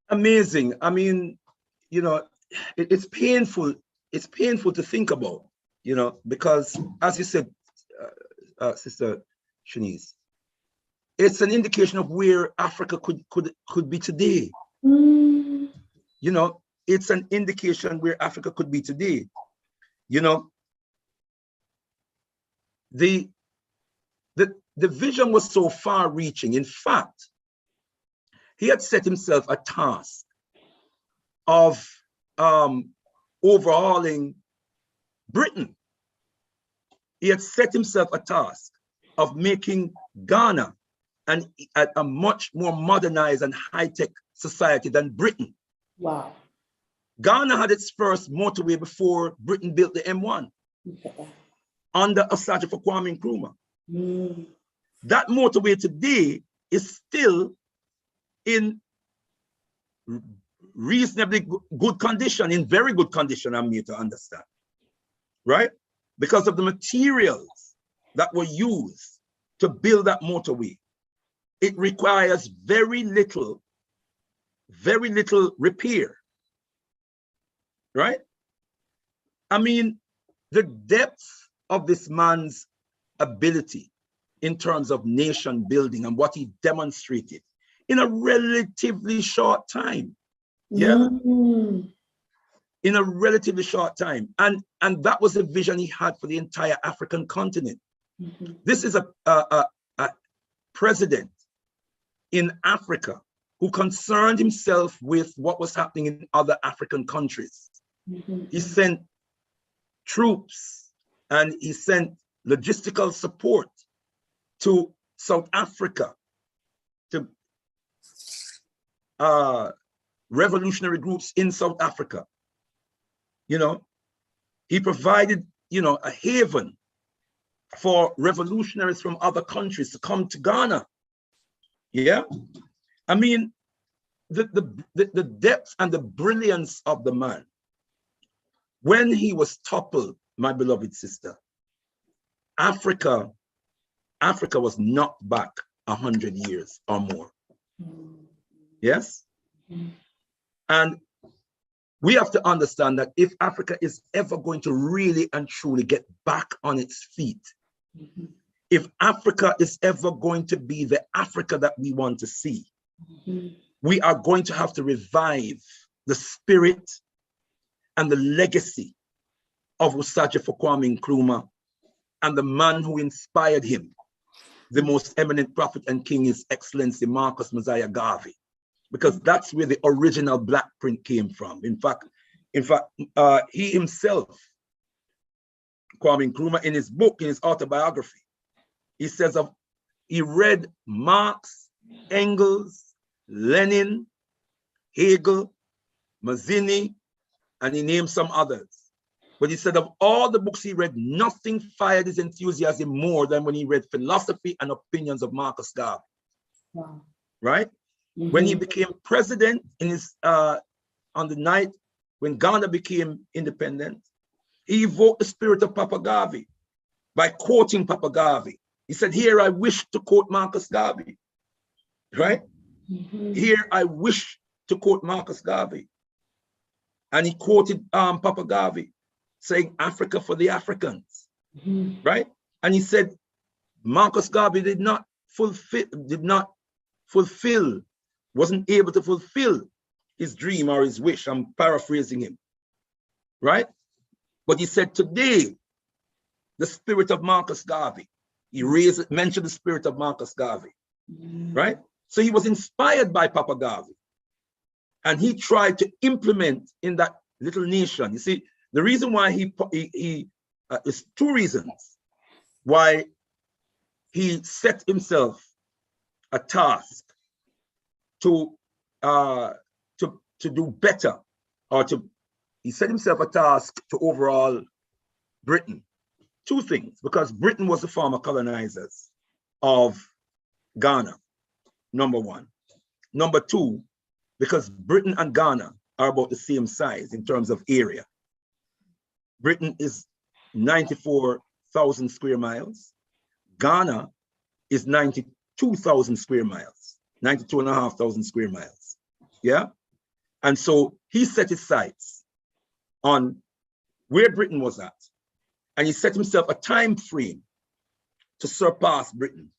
Speaker 2: Amazing. I mean, it's painful. It's painful to think about, because as you said, Sister Shanice, it's an indication of where Africa could be today.
Speaker 1: Mm.
Speaker 2: It's an indication where Africa could be today. The vision was so far reaching. In fact, he had set himself a task of overhauling Britain. He had set himself a task of making Ghana a much more modernized and high-tech society than Britain.
Speaker 1: Wow.
Speaker 2: Ghana had its first motorway before Britain built the M1 under a statue for Kwame Nkrumah.
Speaker 1: Mm.
Speaker 2: That motorway today is still in reasonably good condition, in very good condition, I'm made to understand, right? Because of the materials that were used to build that motorway. It requires very little repair, right? I mean, the depth of this man's ability in terms of nation building and what he demonstrated in a relatively short time. Yeah.
Speaker 1: Mm.
Speaker 2: In a relatively short time. And that was the vision he had for the entire African continent.
Speaker 1: Mm-hmm.
Speaker 2: This is a president in Africa who concerned himself with what was happening in other African countries.
Speaker 1: Mm-hmm.
Speaker 2: He sent troops and he sent logistical support to South Africa, to revolutionary groups in South Africa. He provided, a haven for revolutionaries from other countries to come to Ghana. Yeah. I mean, the depth and the brilliance of the man. When he was toppled, my beloved sister, Africa Africa was knocked back 100 years or more. Yes? And we have to understand that if Africa is ever going to really and truly get back on its feet, if Africa is ever going to be the Africa that we want to see, we are going to have to revive the spirit and the legacy of Osajifo Kwame Nkrumah and the man who inspired him, the most eminent prophet and king, His Excellency Marcus Mosiah Garvey, because that's where the original black print came from. In fact, he himself, Kwame Nkrumah, in his book, in his autobiography, he says he read Marx, Engels, Lenin, Hegel, Mazzini, and he named some others. But he said of all the books he read, nothing fired his enthusiasm more than when he read Philosophy and Opinions of Marcus Garvey. Wow. Right? When he became president in his on the night when Ghana became independent, he evoked the spirit of Papa Garvey by quoting Papa Garvey. He said, "Here I wish to quote Marcus Garvey." Right? Here I wish to quote Marcus Garvey. And he quoted Papa Garvey, saying, "Africa for the Africans." Right? And he said, Marcus Garvey wasn't able to fulfill his dream or his wish. I'm paraphrasing him. Right? But he said, today, the spirit of Marcus Garvey, he mentioned the spirit of Marcus Garvey. Right? So he was inspired by Papa Garvey. And he tried to implement in that little nation. You see, the reason why there's two reasons why he set himself a task to do better, or he set himself a task to overall Britain. Two things, because Britain was the former colonizers of Ghana, number one. Number two, because Britain and Ghana are about the same size in terms of area. Britain is 94,000 square miles. Ghana is 92,000 square miles, 92,500 square miles. Yeah? And so he set his sights on where Britain was at. And he set himself a time frame to surpass Britain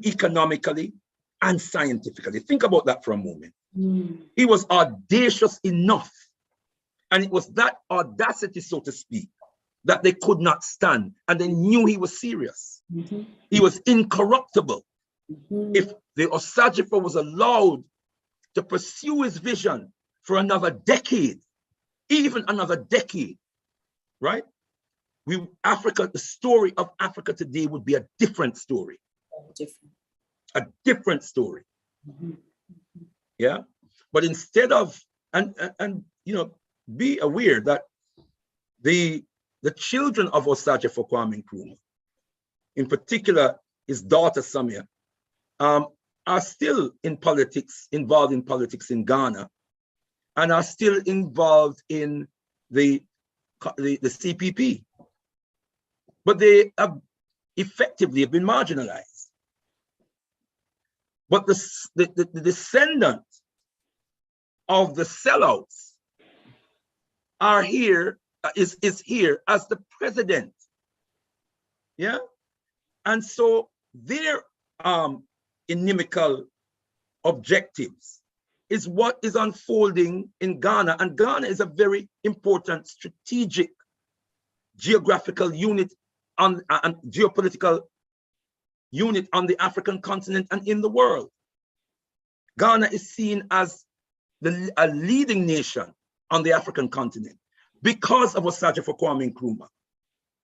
Speaker 2: economically and scientifically. Think about that for a moment. He was audacious enough, and it was that audacity, so to speak, that they could not stand, and they knew he was serious. He was incorruptible. If the Osajifo was allowed to pursue his vision for another decade, even another decade, right? Africa, the story of Africa today would be a different story. A different story. Yeah, but instead of and you know, be aware that the children of Osajifo Kwame Nkrumah, in particular his daughter Samia, are still in politics, involved in politics in Ghana, and are still involved in the CPP, but they have effectively been marginalized. But the descendant of the sellouts are here, is here as the president. Yeah. And so their inimical objectives is what is unfolding in Ghana. And Ghana is a very important strategic geographical unit and geopolitical unit on the African continent and in the world. Ghana is seen as a leading nation on the African continent because of Osajifo Kwame Nkrumah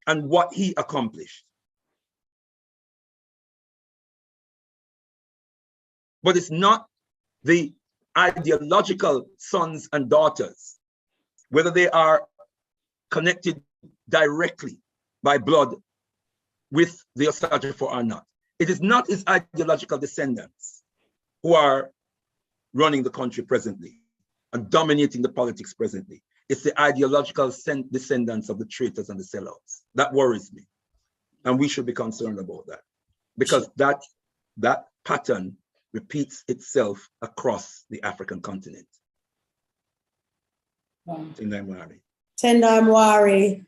Speaker 2: and what he accomplished. But it's not the ideological sons and daughters, whether they are connected directly by blood with the Osajifo or not. It is not his ideological descendants who are running the country presently and dominating the politics presently. It's the ideological descendants of the traitors and the sellouts. That worries me. And we should be concerned about that. because that pattern repeats itself across the African continent.
Speaker 1: Wow.
Speaker 2: Tendai Mwari.
Speaker 1: Tendai Mwari,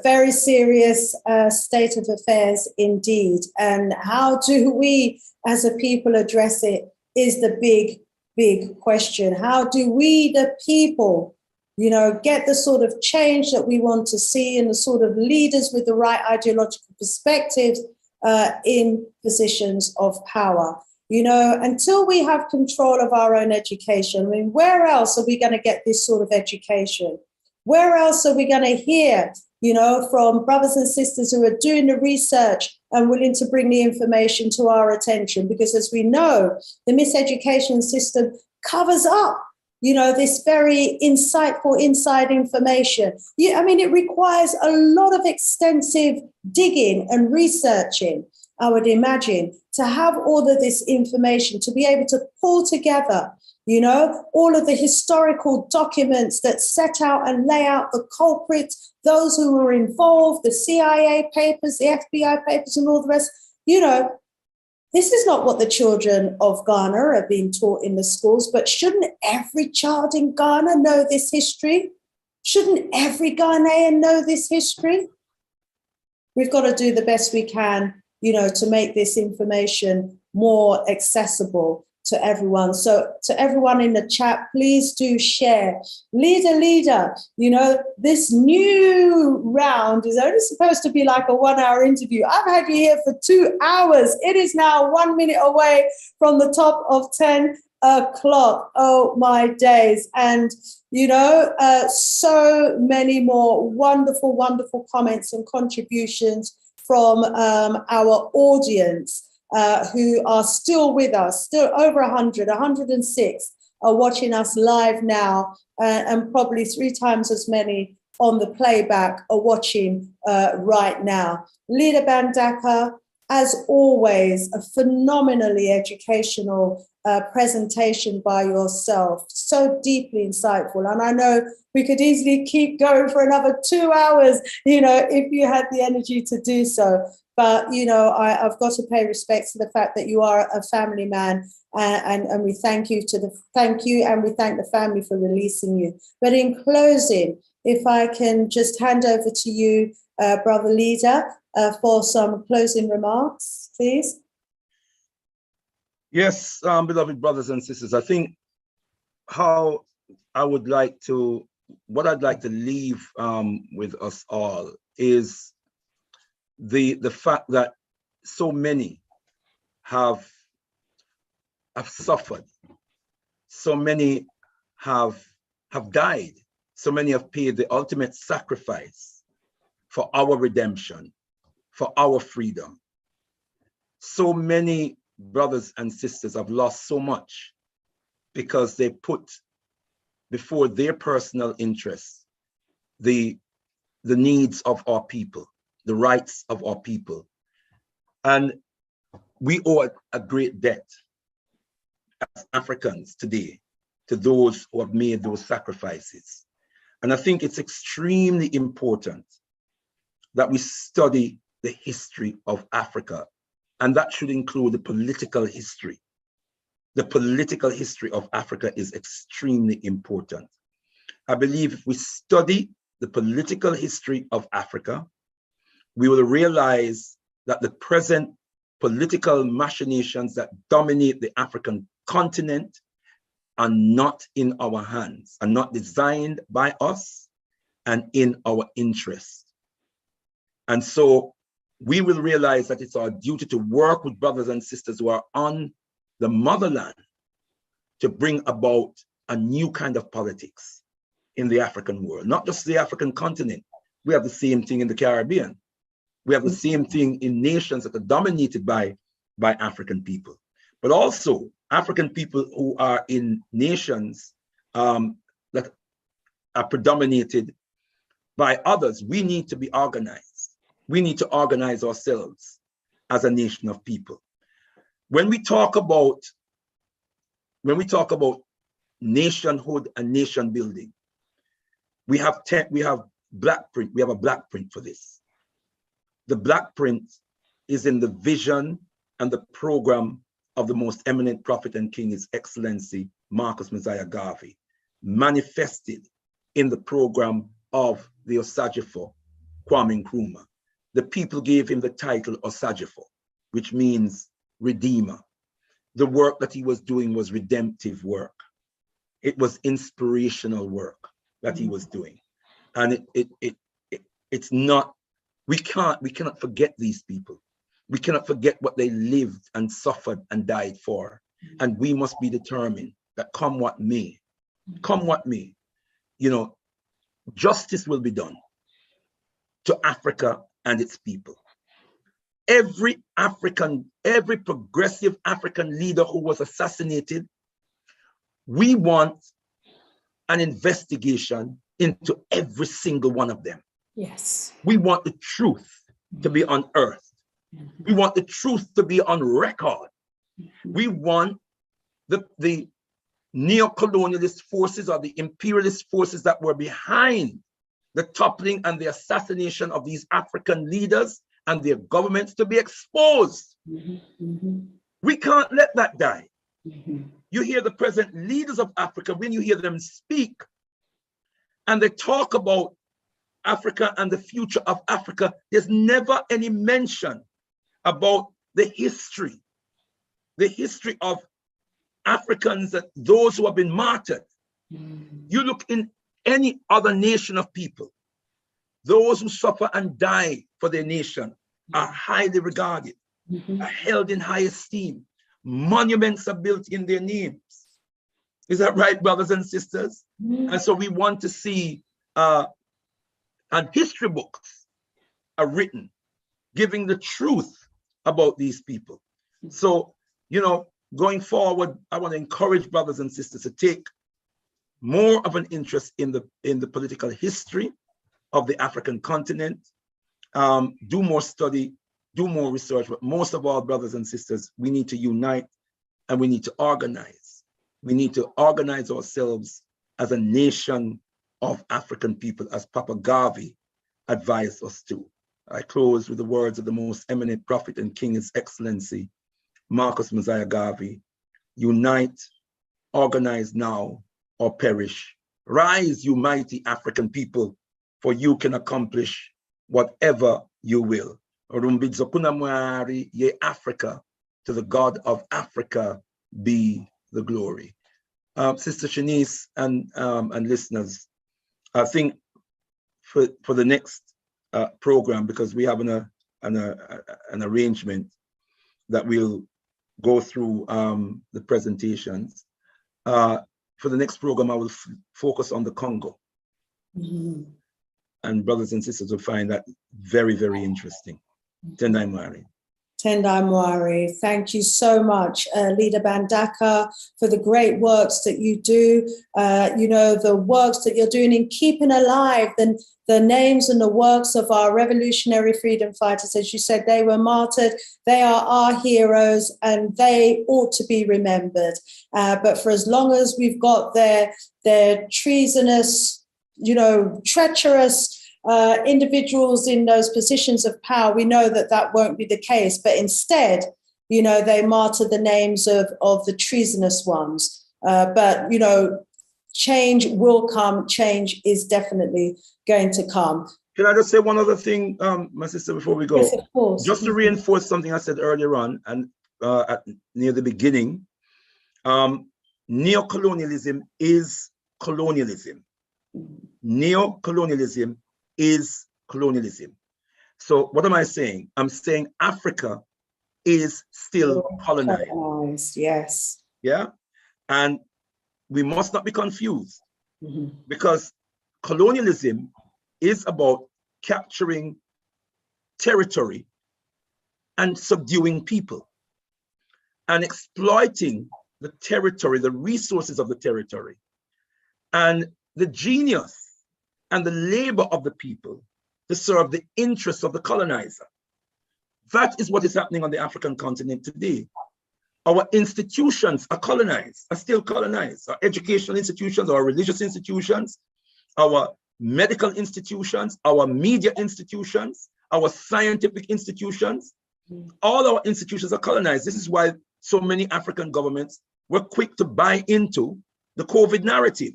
Speaker 1: very serious state of affairs indeed. And how do we as a people address it is the big, big question. How do we, the people, get the sort of change that we want to see and the sort of leaders with the right ideological perspectives in positions of power? Until we have control of our own education, I mean, where else are we going to get this sort of education? Where else are we going to hear, from brothers and sisters who are doing the research and willing to bring the information to our attention? Because as we know, the miseducation system covers up, this very insightful inside information. It requires a lot of extensive digging and researching, I would imagine, to have all of this information, to be able to pull together, all of the historical documents that set out and lay out the culprits, those who were involved, the CIA papers, the FBI papers, and all the rest. This is not what the children of Ghana are being taught in the schools, but shouldn't every child in Ghana know this history? Shouldn't every Ghanaian know this history? We've got to do the best we can, to make this information more accessible to everyone. So to everyone in the chat, please do share. Leader, this new round is only supposed to be like a 1-hour interview. I've had you here for 2 hours. It is now 1 minute away from the top of 10 o'clock. Oh my days. And so many more wonderful, wonderful comments and contributions from our audience who are still with us, still over 100, 106 are watching us live now, and probably 3 times as many on the playback are watching right now. Ldr Mbandaka, as always, a phenomenally educational presentation by yourself, so deeply insightful. And I know we could easily keep going for another 2 hours, if you had the energy to do so. But, I've got to pay respect to the fact that you are a family man, and we thank you and we thank the family for releasing you. But in closing, if I can just hand over to you, Brother Leader, for some closing remarks, please.
Speaker 2: Yes, beloved brothers and sisters, I think what I'd like to leave with us all is the fact that so many have suffered, so many have died, so many have paid the ultimate sacrifice for our redemption, for our freedom. So many brothers and sisters have lost so much because they put before their personal interests the needs of our people, the rights of our people. And we owe a great debt as Africans today to those who have made those sacrifices. And I think it's extremely important that we study the history of Africa, and that should include the political history. The political history of Africa is extremely important. I believe if we study the political history of Africa, we will realize that the present political machinations that dominate the African continent are not in our hands, are not designed by us and in our interest. And so we will realize that it's our duty to work with brothers and sisters who are on the motherland to bring about a new kind of politics in the African world, not just the African continent. We have the same thing in the Caribbean. We have the same thing in nations that are dominated by African people, but also African people who are in nations that are predominated by others. We need to be organized. We need to organize ourselves as a nation of people. When we talk about nationhood and nation building, we have black print. We have a black print for this. The black print is in the vision and the program of the most eminent prophet and king, His Excellency Marcus Mosiah Garvey, manifested in the program of the Osajifo, Kwame Nkrumah. The people gave him the title Osajifo, which means redeemer. The work that he was doing was redemptive work. It was inspirational work that he was doing. And it's not, we cannot forget these people. We cannot forget what they lived and suffered and died for. And we must be determined that come what may, you know, justice will be done to Africa and its people. Every progressive African leader who was assassinated, we want an investigation into every single one of them.
Speaker 1: Yes.
Speaker 2: We want the truth to be unearthed. We want the truth to be on record. We want the neo-colonialist forces or the imperialist forces that were behind the toppling and the assassination of these African leaders and their governments to be exposed. We can't let that die. You hear the present leaders of Africa, when you hear them speak, and they talk about Africa and the future of Africa, there's never any mention about the history of Africans, those who have been martyred. You look in any other nation of people, those who suffer and die for their nation are highly regarded, are held in high esteem. Monuments are built in their names. Is that right, brothers and sisters? And so we want to see, and history books are written, giving the truth about these people. So, you know, going forward, I want to encourage brothers and sisters to take more of an interest in the political history of the African continent, do more study, do more research, but most of all, brothers and sisters, we need to unite and we need to organize. We need to organize ourselves as a nation of African people, as Papa Garvey advised us to. I close with the words of the most eminent prophet and king, His Excellency Marcus Mosiah Garvey: unite, organize now or perish. Rise, you mighty African people, for you can accomplish whatever you will. Ye Africa, to the God of Africa be the glory. Sister Shanice and listeners, I think for the next program, because we have an arrangement that we'll go through the presentations. For the next program, I will focus on the Congo. And brothers and sisters will find that very, very interesting. Tendai Mwari.
Speaker 1: Tendai Mwari, thank you so much, Ldr Mbandaka, for the great works that you do. You know, the works that you're doing in keeping alive the names and the works of our revolutionary freedom fighters. As you said, they were martyred. They are our heroes and they ought to be remembered. But for as long as we've got their treasonous, you know, treacherous individuals in those positions of power, we know that won't be the case. But instead, you know, they martyr the names of the treasonous ones. But, you know, change will come. Change is definitely going to come.
Speaker 2: Can I just say one other thing, my sister, before we go?
Speaker 1: Yes, of course.
Speaker 2: Just to reinforce something I said earlier on, and near the beginning, neocolonialism is colonialism. Neocolonialism is colonialism. So what am I saying? I'm saying Africa is still colonized.
Speaker 1: Yes.
Speaker 2: Yeah. And we must not be confused, because colonialism is about capturing territory and subduing people and exploiting the territory, the resources of the territory, and the genius and the labor of the people to serve the interests of the colonizer. That is what is happening on the African continent today. Our institutions are colonized, are still colonized. Our educational institutions, our religious institutions, our medical institutions, our media institutions, our scientific institutions, All our institutions are colonized. This is why so many African governments were quick to buy into the COVID narrative.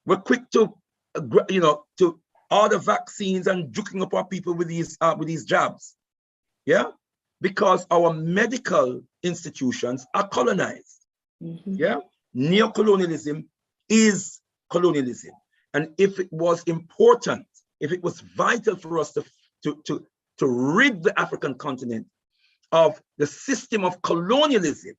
Speaker 2: We're quick to, to order vaccines and juking up our people with these jabs. Yeah, because our medical institutions are colonized. Yeah, neocolonialism is colonialism, and if it was important, if it was vital for us to rid the African continent of the system of colonialism,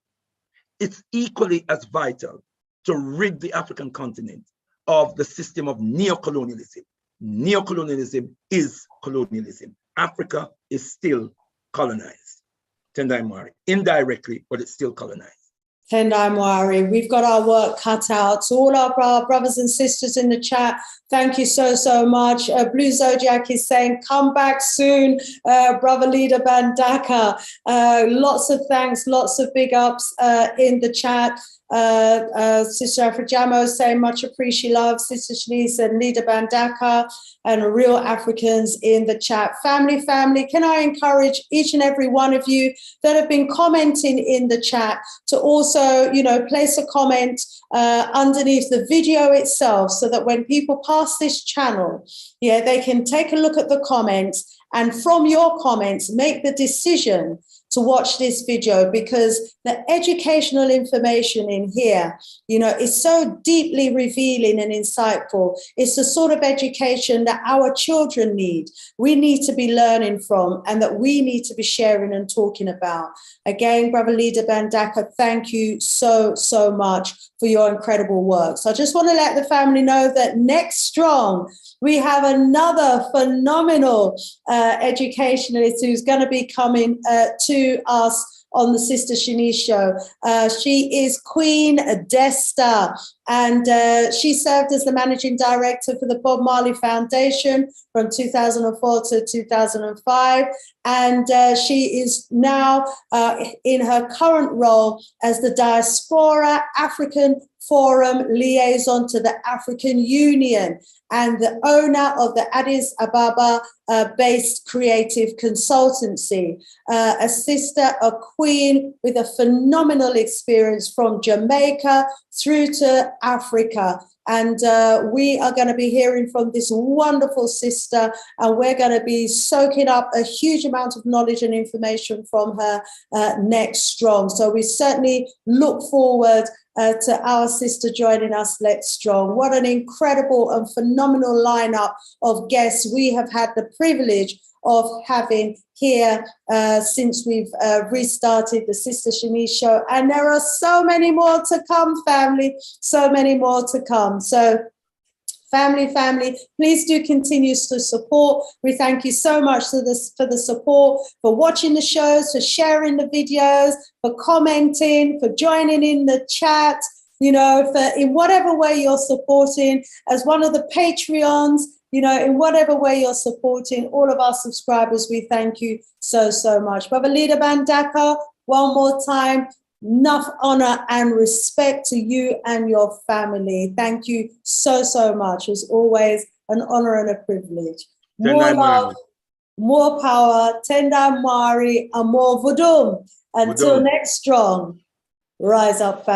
Speaker 2: it's equally as vital to rid the African continent of the system of neocolonialism. Neocolonialism is colonialism. Africa is still colonized. Tendai Mwari, indirectly, but it's still colonized.
Speaker 1: Tendai Mwari, we've got our work cut out. To all our brothers and sisters in the chat, thank you so much. Blue Zodiac is saying, come back soon, brother Ldr Mbandaka. Lots of thanks, lots of big ups in the chat. Sister Afrajamo saying much appreciate love. Sister Shanice and Ldr Mbandaka and real Africans in the chat. Family, can I encourage each and every one of you that have been commenting in the chat to also, place a comment underneath the video itself, so that when people pass this channel, they can take a look at the comments, and from your comments, make the decision to watch this video, because the educational information in here, is so deeply revealing and insightful. It's the sort of education that our children need. We need to be learning from, and that we need to be sharing and talking about. Again, Brother Ldr Mbandaka, thank you so much for your incredible work. So I just want to let the family know that next strong, we have another phenomenal educationalist who's going to be coming to us on the Sister Shanice show. She is Queen Desta, and she served as the managing director for the Bob Marley Foundation from 2004 to 2005. And she is now in her current role as the Diaspora African Forum liaison to the African Union and the owner of the Addis Ababa based creative consultancy. A sister, a queen with a phenomenal experience from Jamaica through to Africa. And we are going to be hearing from this wonderful sister, and we're going to be soaking up a huge amount of knowledge and information from her next strong. So we certainly look forward to our sister joining us next strong. What an incredible and phenomenal lineup of guests we have had the privilege of having here since we've restarted the Sister Shanice show. And there are so many more to come, family, so many more to come. So family, please do continue to support. We thank you so much for the support, for watching the shows, for sharing the videos, for commenting, for joining in the chat, for in whatever way you're supporting, as one of the Patreons, in whatever way you're supporting all of our subscribers, we thank you so much. Brother Ldr Mbandaka, one more time, enough honor and respect to you and your family. Thank you so much. It's always an honor and a privilege. More love, more power, Tendai Mwari, and more Vudum. Until next strong, rise up, family.